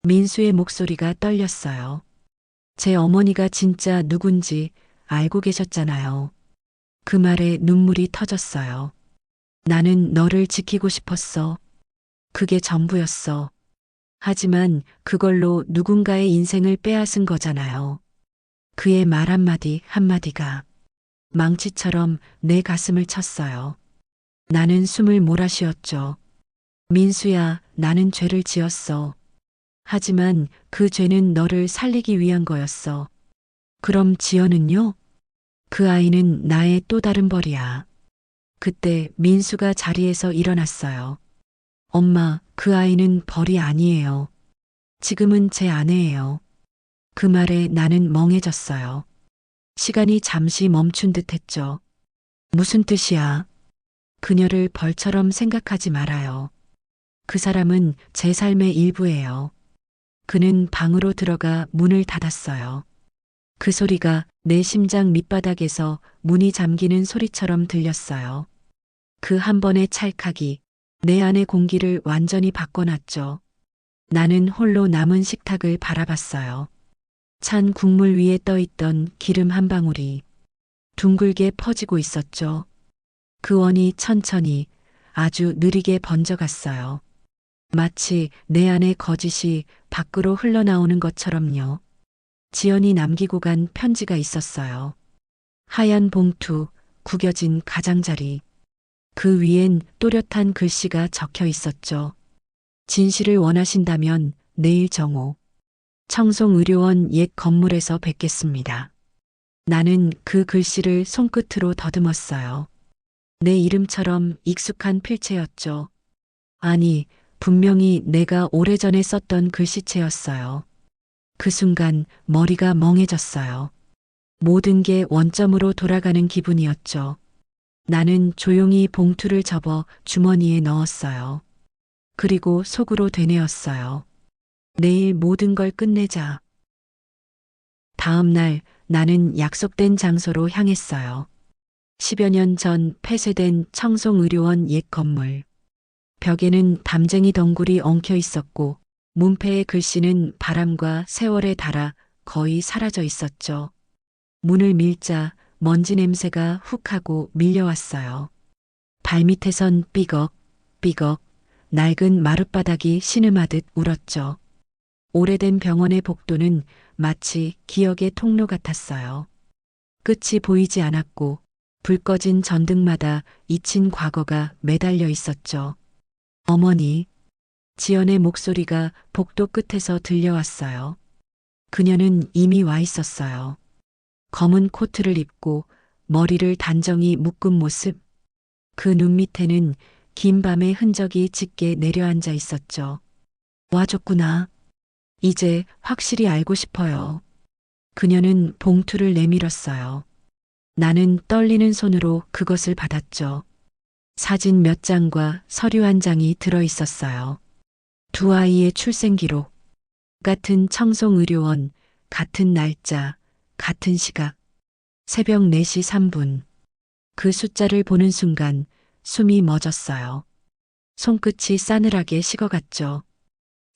민수의 목소리가 떨렸어요. 제 어머니가 진짜 누군지 알고 계셨잖아요. 그 말에 눈물이 터졌어요. 나는 너를 지키고 싶었어. 그게 전부였어. 하지만 그걸로 누군가의 인생을 빼앗은 거잖아요. 그의 말 한마디 한마디가 망치처럼 내 가슴을 쳤어요. 나는 숨을 몰아쉬었죠. 민수야, 나는 죄를 지었어. 하지만 그 죄는 너를 살리기 위한 거였어. 그럼 지연은요? 그 아이는 나의 또 다른 벌이야. 그때 민수가 자리에서 일어났어요. 엄마, 그 아이는 벌이 아니에요. 지금은 제 아내예요. 그 말에 나는 멍해졌어요. 시간이 잠시 멈춘 듯 했죠. 무슨 뜻이야? 그녀를 벌처럼 생각하지 말아요. 그 사람은 제 삶의 일부예요. 그는 방으로 들어가 문을 닫았어요. 그 소리가 내 심장 밑바닥에서 문이 잠기는 소리처럼 들렸어요. 그 한 번의 찰칵이 내 안의 공기를 완전히 바꿔놨죠. 나는 홀로 남은 식탁을 바라봤어요. 찬 국물 위에 떠있던 기름 한 방울이 둥글게 퍼지고 있었죠. 그 원이 천천히 아주 느리게 번져갔어요. 마치 내 안의 거짓이 밖으로 흘러나오는 것처럼요. 지연이 남기고 간 편지가 있었어요. 하얀 봉투, 구겨진 가장자리. 그 위엔 또렷한 글씨가 적혀 있었죠. 진실을 원하신다면 내일 정오. 청송의료원 옛 건물에서 뵙겠습니다. 나는 그 글씨를 손끝으로 더듬었어요. 내 이름처럼 익숙한 필체였죠. 아니, 분명히 내가 오래전에 썼던 글씨체였어요. 그 순간 머리가 멍해졌어요. 모든 게 원점으로 돌아가는 기분이었죠. 나는 조용히 봉투를 접어 주머니에 넣었어요. 그리고 속으로 되뇌었어요. 내일 모든 걸 끝내자. 다음 날 나는 약속된 장소로 향했어요. 10여 년 전 폐쇄된 청송의료원 옛 건물. 벽에는 담쟁이 덩굴이 엉켜 있었고 문패의 글씨는 바람과 세월에 닳아 거의 사라져 있었죠. 문을 밀자 먼지 냄새가 훅 하고 밀려왔어요. 발밑에선 삐걱, 삐걱, 낡은 마룻바닥이 신음하듯 울었죠. 오래된 병원의 복도는 마치 기억의 통로 같았어요. 끝이 보이지 않았고 불 꺼진 전등마다 잊힌 과거가 매달려 있었죠. 어머니, 지연의 목소리가 복도 끝에서 들려왔어요. 그녀는 이미 와 있었어요. 검은 코트를 입고 머리를 단정히 묶은 모습. 그 눈 밑에는 긴 밤의 흔적이 짙게 내려앉아 있었죠. 와줬구나. 이제 확실히 알고 싶어요. 그녀는 봉투를 내밀었어요. 나는 떨리는 손으로 그것을 받았죠. 사진 몇 장과 서류 한 장이 들어 있었어요. 두 아이의 출생 기록, 같은 청송의료원, 같은 날짜, 같은 시각, 새벽 4시 3분. 그 숫자를 보는 순간 숨이 멎었어요. 손끝이 싸늘하게 식어갔죠.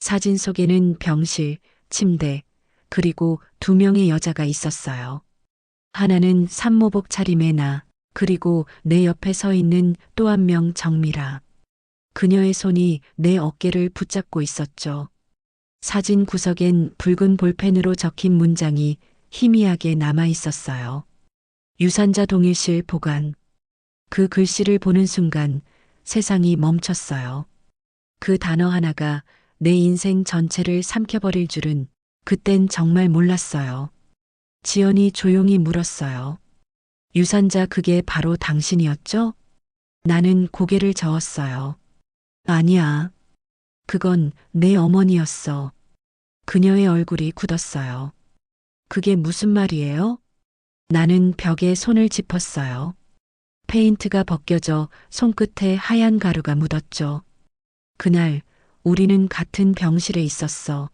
사진 속에는 병실, 침대, 그리고 2명의 여자가 있었어요. 하나는 산모복 차림의 나, 그리고 내 옆에 서 있는 또 한 명 정미라. 그녀의 손이 내 어깨를 붙잡고 있었죠. 사진 구석엔 붉은 볼펜으로 적힌 문장이 희미하게 남아 있었어요. 유산자 동일실 보관. 그 글씨를 보는 순간 세상이 멈췄어요. 그 단어 하나가 내 인생 전체를 삼켜버릴 줄은 그땐 정말 몰랐어요. 지연이 조용히 물었어요. 유산자 그게 바로 당신이었죠? 나는 고개를 저었어요. 아니야. 그건 내 어머니였어. 그녀의 얼굴이 굳었어요. 그게 무슨 말이에요? 나는 벽에 손을 짚었어요. 페인트가 벗겨져 손끝에 하얀 가루가 묻었죠. 그날 우리는 같은 병실에 있었어.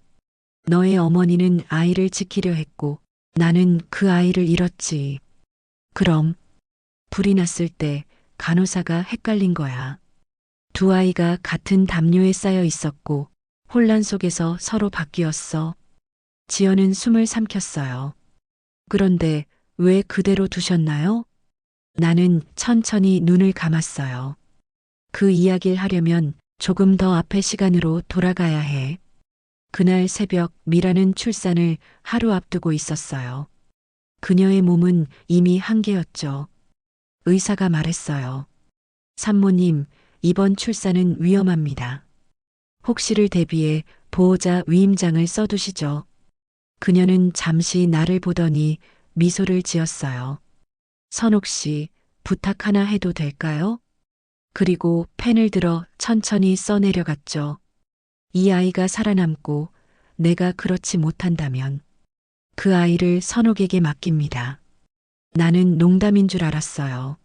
너의 어머니는 아이를 지키려 했고 나는 그 아이를 잃었지. 그럼 불이 났을 때 간호사가 헷갈린 거야. 두 아이가 같은 담요에 쌓여 있었고 혼란 속에서 서로 바뀌었어. 지연은 숨을 삼켰어요. 그런데 왜 그대로 두셨나요? 나는 천천히 눈을 감았어요. 그 이야기를 하려면 조금 더 앞의 시간으로 돌아가야 해. 그날 새벽 미라는 출산을 하루 앞두고 있었어요. 그녀의 몸은 이미 한계였죠. 의사가 말했어요. 산모님, 이번 출산은 위험합니다. 혹시를 대비해 보호자 위임장을 써두시죠. 그녀는 잠시 나를 보더니 미소를 지었어요. 선옥 씨, 부탁 하나 해도 될까요? 그리고 펜을 들어 천천히 써내려갔죠. 이 아이가 살아남고 내가 그렇지 못한다면 그 아이를 선옥에게 맡깁니다. 나는 농담인 줄 알았어요.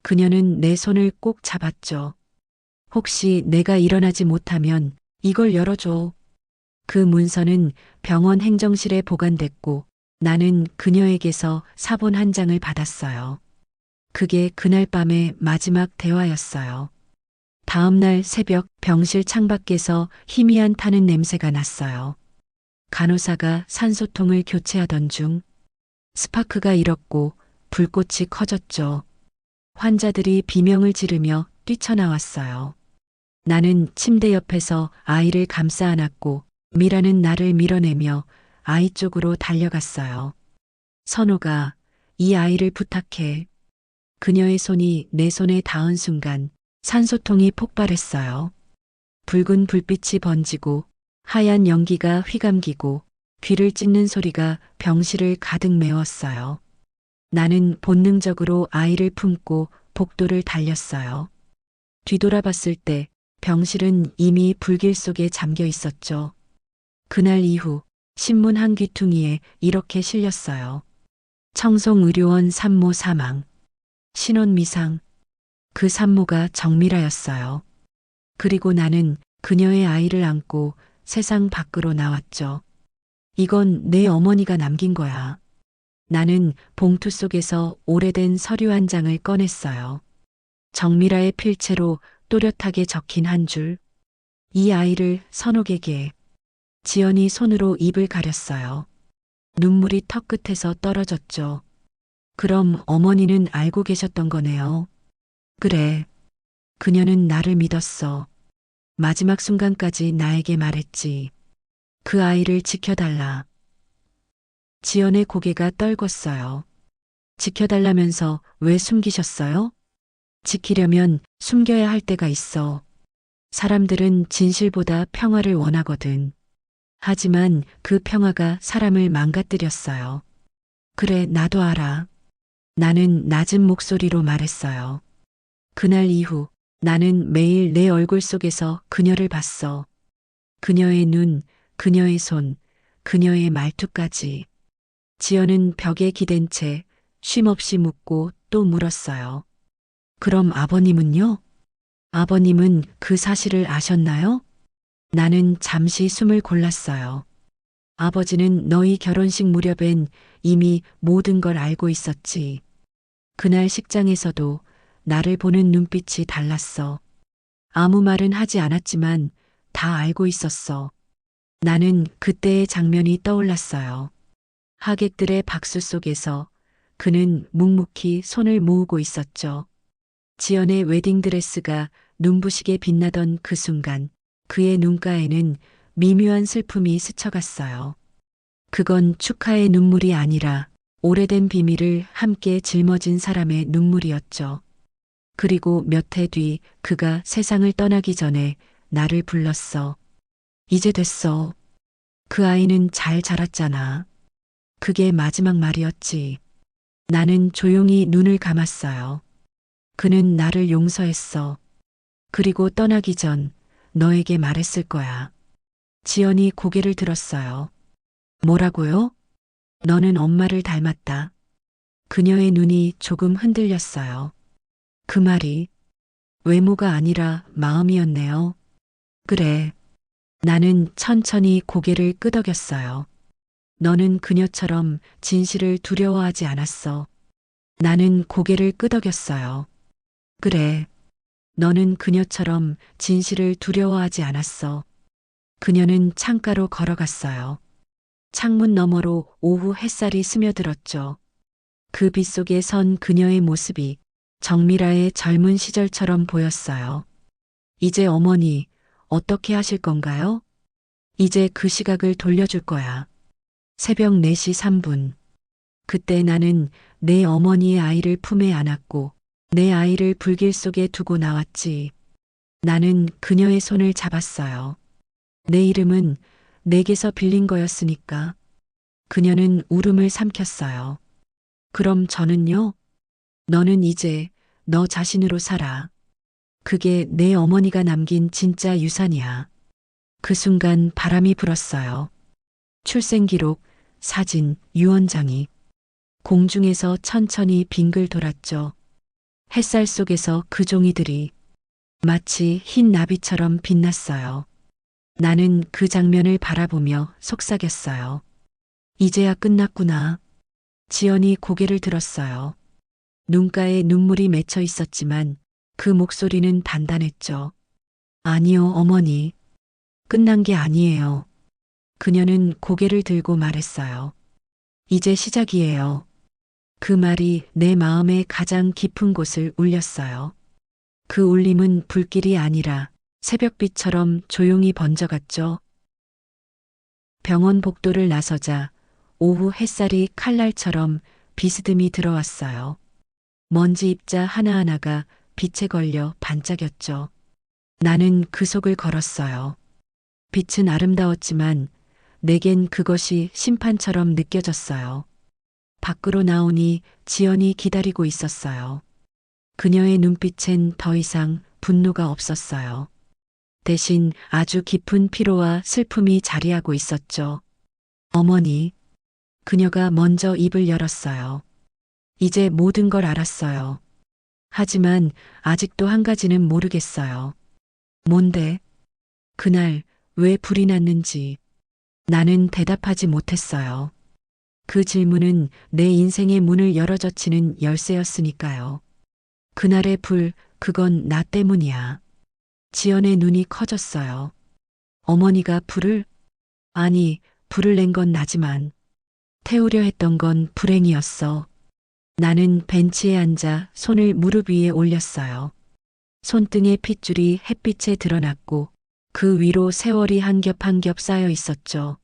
그녀는 내 손을 꼭 잡았죠. 혹시 내가 일어나지 못하면 이걸 열어줘. 그 문서는 병원 행정실에 보관됐고 나는 그녀에게서 사본 한 장을 받았어요. 그게 그날 밤의 마지막 대화였어요. 다음 날 새벽 병실 창밖에서 희미한 타는 냄새가 났어요. 간호사가 산소통을 교체하던 중 스파크가 일었고 불꽃이 커졌죠. 환자들이 비명을 지르며 뛰쳐나왔어요. 나는 침대 옆에서 아이를 감싸 안았고 미라는 나를 밀어내며 아이 쪽으로 달려갔어요. 선호가 이 아이를 부탁해. 그녀의 손이 내 손에 닿은 순간 산소통이 폭발했어요. 붉은 불빛이 번지고 하얀 연기가 휘감기고 귀를 찢는 소리가 병실을 가득 메웠어요. 나는 본능적으로 아이를 품고 복도를 달렸어요. 뒤돌아봤을 때 병실은 이미 불길 속에 잠겨 있었죠. 그날 이후 신문 한 귀퉁이에 이렇게 실렸어요. 청송의료원 산모 사망. 신원 미상. 그 산모가 정밀하였어요. 그리고 나는 그녀의 아이를 안고 세상 밖으로 나왔죠. 이건 내 어머니가 남긴 거야. 나는 봉투 속에서 오래된 서류 한 장을 꺼냈어요. 정미라의 필체로 또렷하게 적힌 한 줄. 이 아이를 선옥에게. 지연이 손으로 입을 가렸어요. 눈물이 턱끝에서 떨어졌죠. 그럼 어머니는 알고 계셨던 거네요. 그래. 그녀는 나를 믿었어. 마지막 순간까지 나에게 말했지. 그 아이를 지켜달라. 지연의 고개가 떨궜어요. 지켜달라면서 왜 숨기셨어요? 지키려면 숨겨야 할 때가 있어. 사람들은 진실보다 평화를 원하거든. 하지만 그 평화가 사람을 망가뜨렸어요. 그래, 나도 알아. 나는 낮은 목소리로 말했어요. 그날 이후 나는 매일 내 얼굴 속에서 그녀를 봤어. 그녀의 눈, 그녀의 손, 그녀의 말투까지. 지연은 벽에 기댄 채 쉼없이 묻고 또 물었어요. 그럼 아버님은요? 아버님은 그 사실을 아셨나요? 나는 잠시 숨을 골랐어요. 아버지는 너희 결혼식 무렵엔 이미 모든 걸 알고 있었지. 그날 식장에서도 나를 보는 눈빛이 달랐어. 아무 말은 하지 않았지만 다 알고 있었어. 나는 그때의 장면이 떠올랐어요. 하객들의 박수 속에서 그는 묵묵히 손을 모으고 있었죠. 지연의 웨딩드레스가 눈부시게 빛나던 그 순간 그의 눈가에는 미묘한 슬픔이 스쳐갔어요. 그건 축하의 눈물이 아니라 오래된 비밀을 함께 짊어진 사람의 눈물이었죠. 그리고 몇 해 뒤 그가 세상을 떠나기 전에 나를 불렀어. 이제 됐어. 그 아이는 잘 자랐잖아. 그게 마지막 말이었지. 나는 조용히 눈을 감았어요. 그는 나를 용서했어. 그리고 떠나기 전 너에게 말했을 거야. 지연이 고개를 들었어요. 뭐라고요? 너는 엄마를 닮았다. 그녀의 눈이 조금 흔들렸어요. 그 말이 외모가 아니라 마음이었네요. 그래. 나는 천천히 고개를 끄덕였어요. 너는 그녀처럼 진실을 두려워하지 않았어. 나는 고개를 끄덕였어요. 그래. 너는 그녀처럼 진실을 두려워하지 않았어. 그녀는 창가로 걸어갔어요. 창문 너머로 오후 햇살이 스며들었죠. 그 빛 속에 선 그녀의 모습이 정미라의 젊은 시절처럼 보였어요. 이제 어머니, 어떻게 하실 건가요? 이제 그 시각을 돌려줄 거야. 새벽 4시 3분. 그때 나는 내 어머니의 아이를 품에 안았고 내 아이를 불길 속에 두고 나왔지. 나는 그녀의 손을 잡았어요. 내 이름은 내게서 빌린 거였으니까. 그녀는 울음을 삼켰어요. 그럼 저는요? 너는 이제 너 자신으로 살아. 그게 내 어머니가 남긴 진짜 유산이야. 그 순간 바람이 불었어요. 출생기록, 사진, 유언장이 공중에서 천천히 빙글 돌았죠. 햇살 속에서 그 종이들이 마치 흰 나비처럼 빛났어요. 나는 그 장면을 바라보며 속삭였어요. 이제야 끝났구나. 지연이 고개를 들었어요. 눈가에 눈물이 맺혀 있었지만 그 목소리는 단단했죠. 아니요, 어머니. 끝난 게 아니에요. 그녀는 고개를 들고 말했어요. 이제 시작이에요. 그 말이 내 마음의 가장 깊은 곳을 울렸어요. 그 울림은 불길이 아니라 새벽빛처럼 조용히 번져갔죠. 병원 복도를 나서자 오후 햇살이 칼날처럼 비스듬히 들어왔어요. 먼지 입자 하나하나가 빛에 걸려 반짝였죠. 나는 그 속을 걸었어요. 빛은 아름다웠지만 내겐 그것이 심판처럼 느껴졌어요. 밖으로 나오니 지연이 기다리고 있었어요. 그녀의 눈빛엔 더 이상 분노가 없었어요. 대신 아주 깊은 피로와 슬픔이 자리하고 있었죠. 어머니, 그녀가 먼저 입을 열었어요. 이제 모든 걸 알았어요. 하지만 아직도 한 가지는 모르겠어요. 뭔데? 그날 왜 불이 났는지. 나는 대답하지 못했어요. 그 질문은 내 인생의 문을 열어젖히는 열쇠였으니까요. 그날의 불, 그건 나 때문이야. 지연의 눈이 커졌어요. 어머니가 불을? 아니, 불을 낸 건 나지만 태우려 했던 건 불행이었어. 나는 벤치에 앉아 손을 무릎 위에 올렸어요. 손등의 핏줄이 햇빛에 드러났고 그 위로 세월이 한 겹 한 겹 쌓여 있었죠.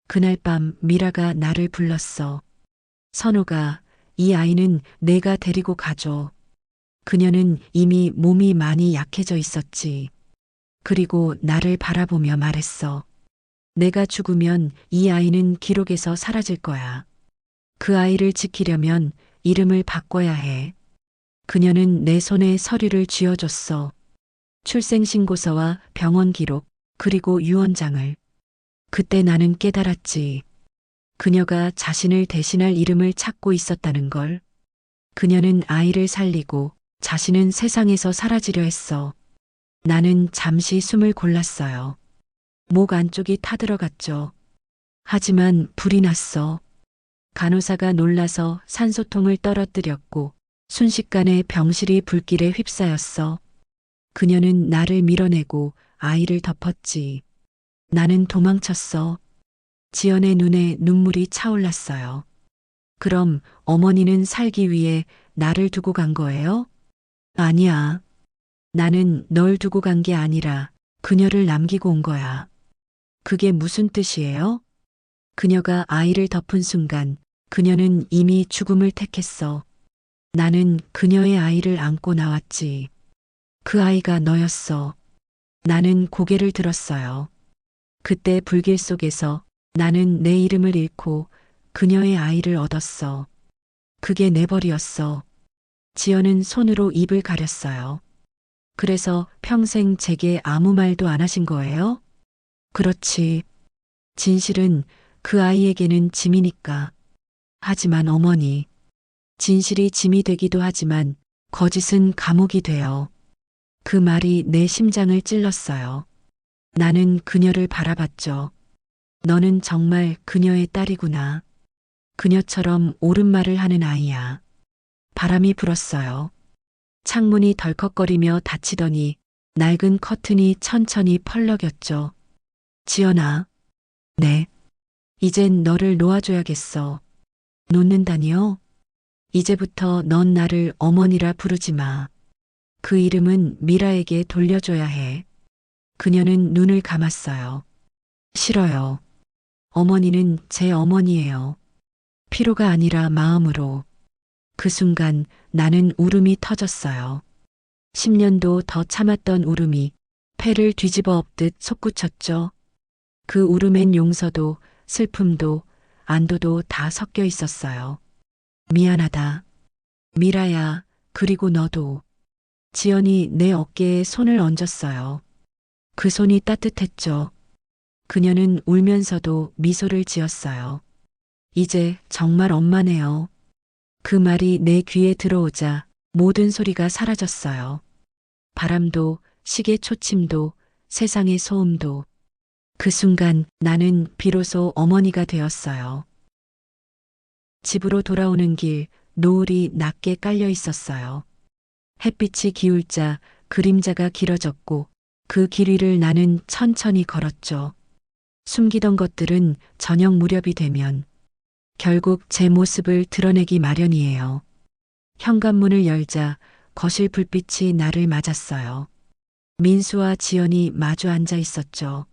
그날 밤 미라가 나를 불렀어. 선우가, 이 아이는 내가 데리고 가줘. 그녀는 이미 몸이 많이 약해져 있었지. 그리고 나를 바라보며 말했어. 내가 죽으면 이 아이는 기록에서 사라질 거야. 그 아이를 지키려면 이름을 바꿔야 해. 그녀는 내 손에 서류를 쥐어줬어. 출생신고서와 병원 기록, 그리고 유언장을. 그때 나는 깨달았지. 그녀가 자신을 대신할 이름을 찾고 있었다는 걸. 그녀는 아이를 살리고 자신은 세상에서 사라지려 했어. 나는 잠시 숨을 골랐어요. 목 안쪽이 타들어갔죠. 하지만 불이 났어. 간호사가 놀라서 산소통을 떨어뜨렸고 순식간에 병실이 불길에 휩싸였어. 그녀는 나를 밀어내고 아이를 덮었지. 나는 도망쳤어. 지연의 눈에 눈물이 차올랐어요. 그럼 어머니는 살기 위해 나를 두고 간 거예요? 아니야. 나는 널 두고 간 게 아니라 그녀를 남기고 온 거야. 그게 무슨 뜻이에요? 그녀가 아이를 덮은 순간 그녀는 이미 죽음을 택했어. 나는 그녀의 아이를 안고 나왔지. 그 아이가 너였어. 나는 고개를 들었어요. 그때 불길 속에서 나는 내 이름을 잃고 그녀의 아이를 얻었어. 그게 내 벌이었어. 지연은 손으로 입을 가렸어요. 그래서 평생 제게 아무 말도 안 하신 거예요? 그렇지. 진실은 그 아이에게는 짐이니까. 하지만 어머니, 진실이 짐이 되기도 하지만 거짓은 감옥이 돼요. 그 말이 내 심장을 찔렀어요. 나는 그녀를 바라봤죠. 너는 정말 그녀의 딸이구나. 그녀처럼 옳은 말을 하는 아이야. 바람이 불었어요. 창문이 덜컥거리며 닫히더니 낡은 커튼이 천천히 펄럭였죠. 지연아. 네. 이젠 너를 놓아줘야겠어. 놓는다니요? 이제부터 넌 나를 어머니라 부르지 마. 그 이름은 미라에게 돌려줘야 해. 그녀는 눈을 감았어요. 싫어요. 어머니는 제 어머니예요. 피로가 아니라 마음으로. 그 순간 나는 울음이 터졌어요. 10년도 더 참았던 울음이 폐를 뒤집어 엎듯 솟구쳤죠. 그 울음엔 용서도 슬픔도 안도도 다 섞여 있었어요. 미안하다. 미라야, 그리고 너도. 지연이 내 어깨에 손을 얹었어요. 그 손이 따뜻했죠. 그녀는 울면서도 미소를 지었어요. 이제 정말 엄마네요. 그 말이 내 귀에 들어오자 모든 소리가 사라졌어요. 바람도, 시계 초침도, 세상의 소음도. 그 순간 나는 비로소 어머니가 되었어요. 집으로 돌아오는 길, 노을이 낮게 깔려 있었어요. 햇빛이 기울자 그림자가 길어졌고 그 길 위를 나는 천천히 걸었죠. 숨기던 것들은 저녁 무렵이 되면 결국 제 모습을 드러내기 마련이에요. 현관문을 열자 거실 불빛이 나를 맞았어요. 민수와 지연이 마주 앉아 있었죠.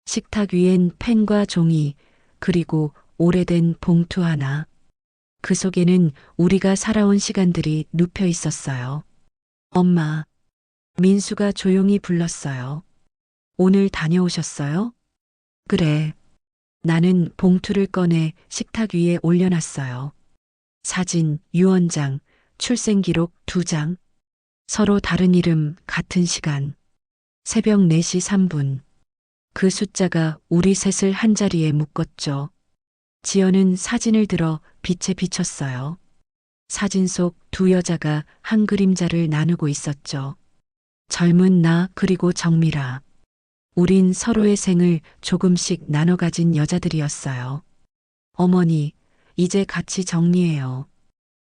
식탁 위엔 펜과 종이, 그리고 오래된 봉투 하나. 그 속에는 우리가 살아온 시간들이 눕혀 있었어요. 엄마, 민수가 조용히 불렀어요. 오늘 다녀오셨어요? 그래. 나는 봉투를 꺼내 식탁 위에 올려놨어요. 사진, 유언장, 출생기록 2장. 서로 다른 이름, 같은 시간. 새벽 4시 3분. 그 숫자가 우리 셋을 한자리에 묶었죠. 지연은 사진을 들어 빛에 비췄어요. 사진 속 두 여자가 한 그림자를 나누고 있었죠. 젊은 나 그리고 정미라. 우린 서로의 생을 조금씩 나눠 가진 여자들이었어요. 어머니, 이제 같이 정리해요.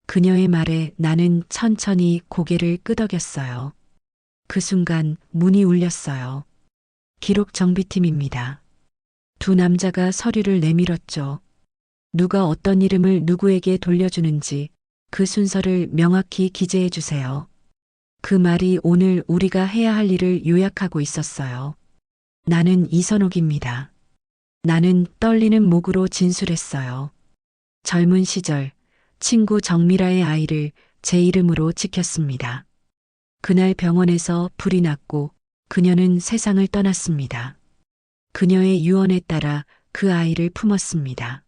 그녀의 말에 나는 천천히 고개를 끄덕였어요. 그 순간 문이 울렸어요. 기록 정비팀입니다. 두 남자가 서류를 내밀었죠. 누가 어떤 이름을 누구에게 돌려주는지 그 순서를 명확히 기재해 주세요. 그 말이 오늘 우리가 해야 할 일을 요약하고 있었어요. 나는 이선옥입니다. 나는 떨리는 목으로 진술했어요. 젊은 시절 친구 정미라의 아이를 제 이름으로 지켰습니다. 그날 병원에서 불이 났고 그녀는 세상을 떠났습니다. 그녀의 유언에 따라 그 아이를 품었습니다.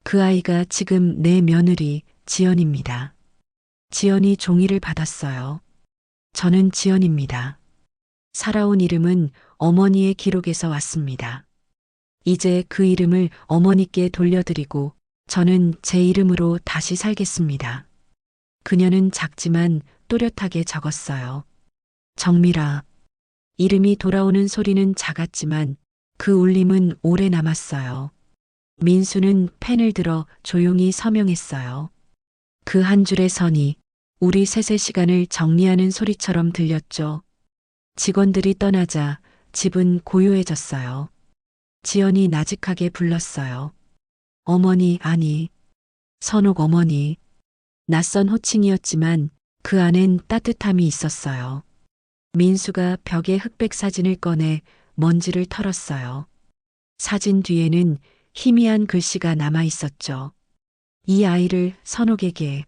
그 아이가 지금 내 며느리 지연입니다. 지연이 종이를 받았어요. 저는 지연입니다. 살아온 이름은 어머니의 기록에서 왔습니다. 이제 그 이름을 어머니께 돌려드리고 저는 제 이름으로 다시 살겠습니다. 그녀는 작지만 또렷하게 적었어요. 정미라. 이름이 돌아오는 소리는 작았지만 그 울림은 오래 남았어요. 민수는 펜을 들어 조용히 서명했어요. 그 한 줄의 선이 우리 셋의 시간을 정리하는 소리처럼 들렸죠. 직원들이 떠나자 집은 고요해졌어요. 지연이 나직하게 불렀어요. 어머니, 아니, 선옥 어머니. 낯선 호칭이었지만 그 안엔 따뜻함이 있었어요. 민수가 벽에 흑백 사진을 꺼내 먼지를 털었어요. 사진 뒤에는 희미한 글씨가 남아 있었죠. 이 아이를 선옥에게.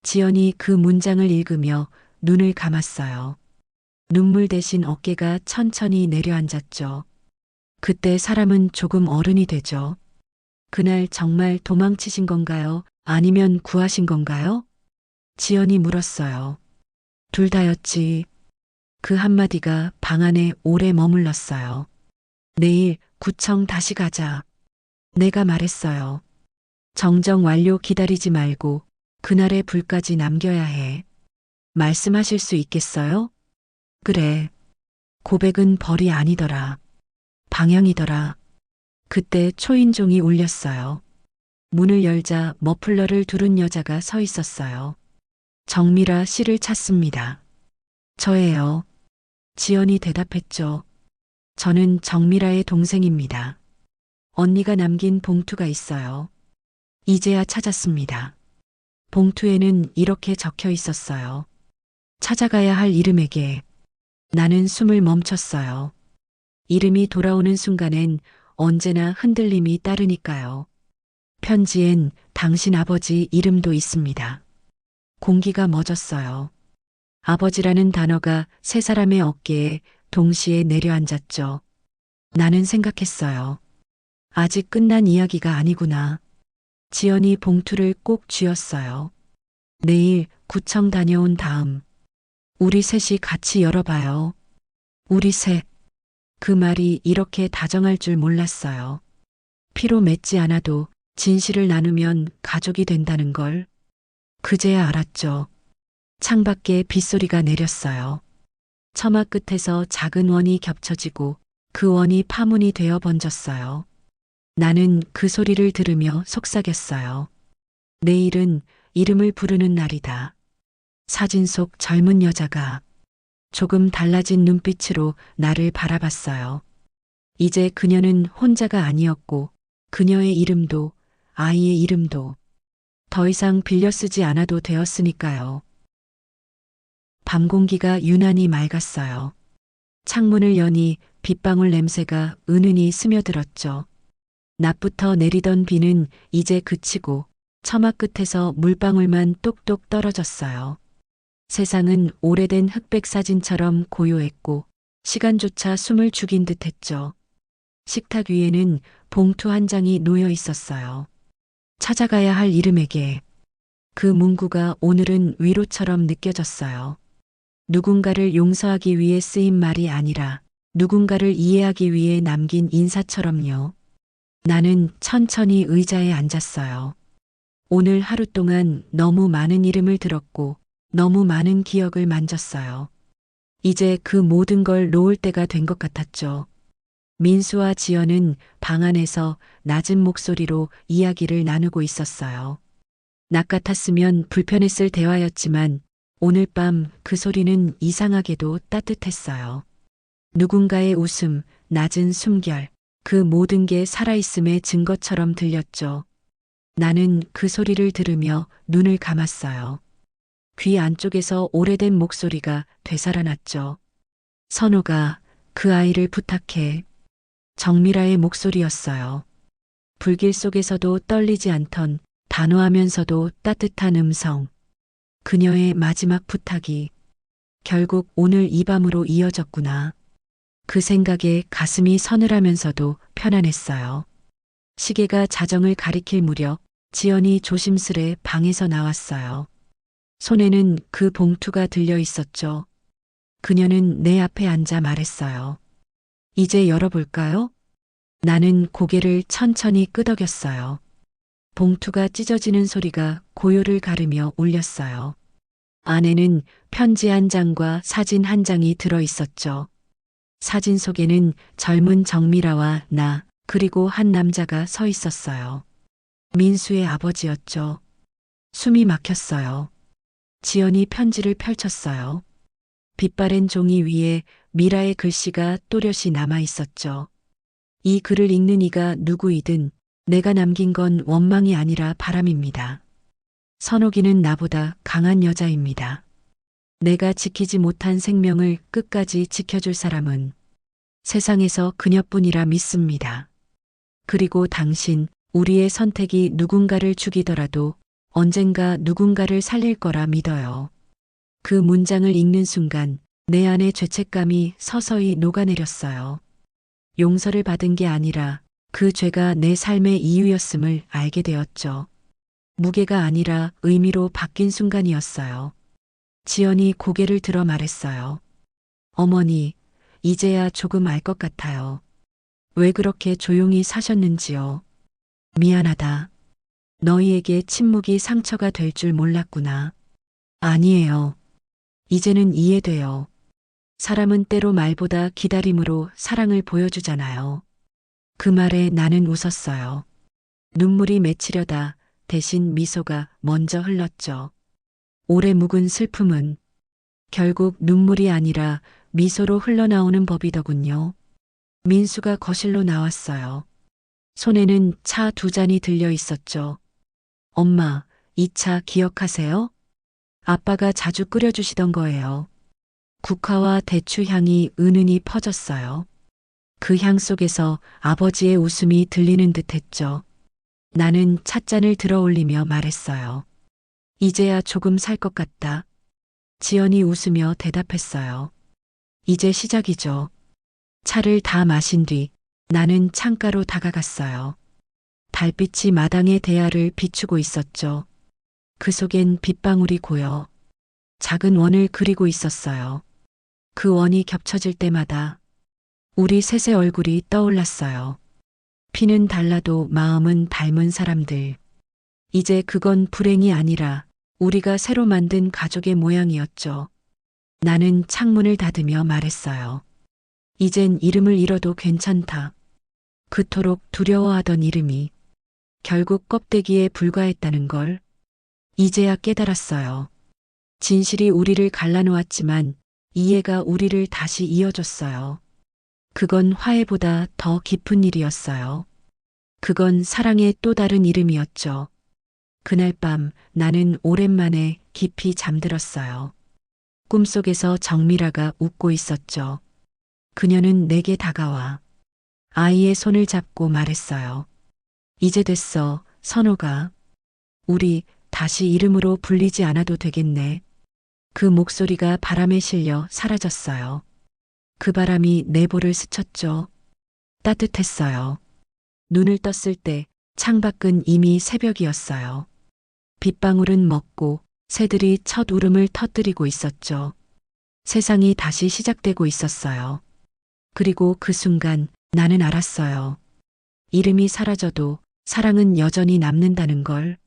지연이 그 문장을 읽으며 눈을 감았어요. 눈물 대신 어깨가 천천히 내려앉았죠. 그때 사람은 조금 어른이 되죠. 그날 정말 도망치신 건가요? 아니면 구하신 건가요? 지연이 물었어요. 둘 다였지. 그 한마디가 방 안에 오래 머물렀어요. 내일 구청 다시 가자. 내가 말했어요. 정정 완료 기다리지 말고 그날의 불까지 남겨야 해. 말씀하실 수 있겠어요? 그래. 고백은 벌이 아니더라. 방향이더라. 그때 초인종이 울렸어요. 문을 열자 머플러를 두른 여자가 서 있었어요. 정미라 씨를 찾습니다. 저예요. 지연이 대답했죠. 저는 정미라의 동생입니다. 언니가 남긴 봉투가 있어요. 이제야 찾았습니다. 봉투에는 이렇게 적혀 있었어요. 찾아가야 할 이름에게. 나는 숨을 멈췄어요. 이름이 돌아오는 순간엔 언제나 흔들림이 따르니까요. 편지엔 당신 아버지 이름도 있습니다. 공기가 멎었어요. 아버지라는 단어가 세 사람의 어깨에 동시에 내려앉았죠. 나는 생각했어요. 아직 끝난 이야기가 아니구나. 지연이 봉투를 꼭 쥐었어요. 내일 구청 다녀온 다음 우리 셋이 같이 열어봐요. 우리 셋. 그 말이 이렇게 다정할 줄 몰랐어요. 피로 맺지 않아도 진실을 나누면 가족이 된다는 걸. 그제야 알았죠. 창밖에 빗소리가 내렸어요. 처마 끝에서 작은 원이 겹쳐지고 그 원이 파문이 되어 번졌어요. 나는 그 소리를 들으며 속삭였어요. 내일은 이름을 부르는 날이다. 사진 속 젊은 여자가 조금 달라진 눈빛으로 나를 바라봤어요. 이제 그녀는 혼자가 아니었고 그녀의 이름도 아이의 이름도 더 이상 빌려 쓰지 않아도 되었으니까요. 밤 공기가 유난히 맑았어요. 창문을 여니 빗방울 냄새가 은은히 스며들었죠. 낮부터 내리던 비는 이제 그치고 처마 끝에서 물방울만 똑똑 떨어졌어요. 세상은 오래된 흑백 사진처럼 고요했고 시간조차 숨을 죽인 듯했죠. 식탁 위에는 봉투 한 장이 놓여 있었어요. 찾아가야 할 이름에게. 그 문구가 오늘은 위로처럼 느껴졌어요. 누군가를 용서하기 위해 쓰인 말이 아니라 누군가를 이해하기 위해 남긴 인사처럼요. 나는 천천히 의자에 앉았어요. 오늘 하루 동안 너무 많은 이름을 들었고 너무 많은 기억을 만졌어요. 이제 그 모든 걸 놓을 때가 된 것 같았죠. 민수와 지연은 방 안에서 낮은 목소리로 이야기를 나누고 있었어요. 낮 같았으면 불편했을 대화였지만 오늘 밤 그 소리는 이상하게도 따뜻했어요. 누군가의 웃음, 낮은 숨결, 그 모든 게 살아있음의 증거처럼 들렸죠. 나는 그 소리를 들으며 눈을 감았어요. 귀 안쪽에서 오래된 목소리가 되살아났죠. 선호가 그 아이를 부탁해. 정미라의 목소리였어요. 불길 속에서도 떨리지 않던 단호하면서도 따뜻한 음성. 그녀의 마지막 부탁이 결국 오늘 이 밤으로 이어졌구나. 그 생각에 가슴이 서늘하면서도 편안했어요. 시계가 자정을 가리킬 무렵 지연이 조심스레 방에서 나왔어요. 손에는 그 봉투가 들려 있었죠. 그녀는 내 앞에 앉아 말했어요. 이제 열어볼까요? 나는 고개를 천천히 끄덕였어요. 봉투가 찢어지는 소리가 고요를 가르며 울렸어요. 안에는 편지 한 장과 사진 한 장이 들어 있었죠. 사진 속에는 젊은 정미라와 나, 그리고 한 남자가 서 있었어요. 민수의 아버지였죠. 숨이 막혔어요. 지연이 편지를 펼쳤어요. 빛바랜 종이 위에 미라의 글씨가 또렷이 남아 있었죠. 이 글을 읽는 이가 누구이든 내가 남긴 건 원망이 아니라 바람입니다. 선옥이는 나보다 강한 여자입니다. 내가 지키지 못한 생명을 끝까지 지켜줄 사람은 세상에서 그녀뿐이라 믿습니다. 그리고 당신, 우리의 선택이 누군가를 죽이더라도 언젠가 누군가를 살릴 거라 믿어요. 그 문장을 읽는 순간 내 안의 죄책감이 서서히 녹아내렸어요. 용서를 받은 게 아니라 그 죄가 내 삶의 이유였음을 알게 되었죠. 무게가 아니라 의미로 바뀐 순간이었어요. 지연이 고개를 들어 말했어요. 어머니, 이제야 조금 알 것 같아요. 왜 그렇게 조용히 사셨는지요. 미안하다. 너희에게 침묵이 상처가 될 줄 몰랐구나. 아니에요. 이제는 이해돼요. 사람은 때로 말보다 기다림으로 사랑을 보여주잖아요. 그 말에 나는 웃었어요. 눈물이 맺히려다 대신 미소가 먼저 흘렀죠. 오래 묵은 슬픔은 결국 눈물이 아니라 미소로 흘러나오는 법이더군요. 민수가 거실로 나왔어요. 손에는 차 두 잔이 들려 있었죠. 엄마, 이 차 기억하세요? 아빠가 자주 끓여주시던 거예요. 국화와 대추 향이 은은히 퍼졌어요. 그 향 속에서 아버지의 웃음이 들리는 듯 했죠. 나는 찻잔을 들어 올리며 말했어요. 이제야 조금 살 것 같다. 지연이 웃으며 대답했어요. 이제 시작이죠. 차를 다 마신 뒤 나는 창가로 다가갔어요. 달빛이 마당의 대야를 비추고 있었죠. 그 속엔 빗방울이 고여 작은 원을 그리고 있었어요. 그 원이 겹쳐질 때마다 우리 셋의 얼굴이 떠올랐어요. 피는 달라도 마음은 닮은 사람들. 이제 그건 불행이 아니라 우리가 새로 만든 가족의 모양이었죠. 나는 창문을 닫으며 말했어요. 이젠 이름을 잃어도 괜찮다. 그토록 두려워하던 이름이 결국 껍데기에 불과했다는 걸 이제야 깨달았어요. 진실이 우리를 갈라놓았지만 이해가 우리를 다시 이어줬어요. 그건 화해보다 더 깊은 일이었어요. 그건 사랑의 또 다른 이름이었죠. 그날 밤 나는 오랜만에 깊이 잠들었어요. 꿈속에서 정미라가 웃고 있었죠. 그녀는 내게 다가와 아이의 손을 잡고 말했어요. 이제 됐어, 선호가. 우리 다시 이름으로 불리지 않아도 되겠네. 그 목소리가 바람에 실려 사라졌어요. 그 바람이 내 볼을 스쳤죠. 따뜻했어요. 눈을 떴을 때 창밖은 이미 새벽이었어요. 빗방울은 먹고 새들이 첫 울음을 터뜨리고 있었죠. 세상이 다시 시작되고 있었어요. 그리고 그 순간 나는 알았어요. 이름이 사라져도 사랑은 여전히 남는다는 걸.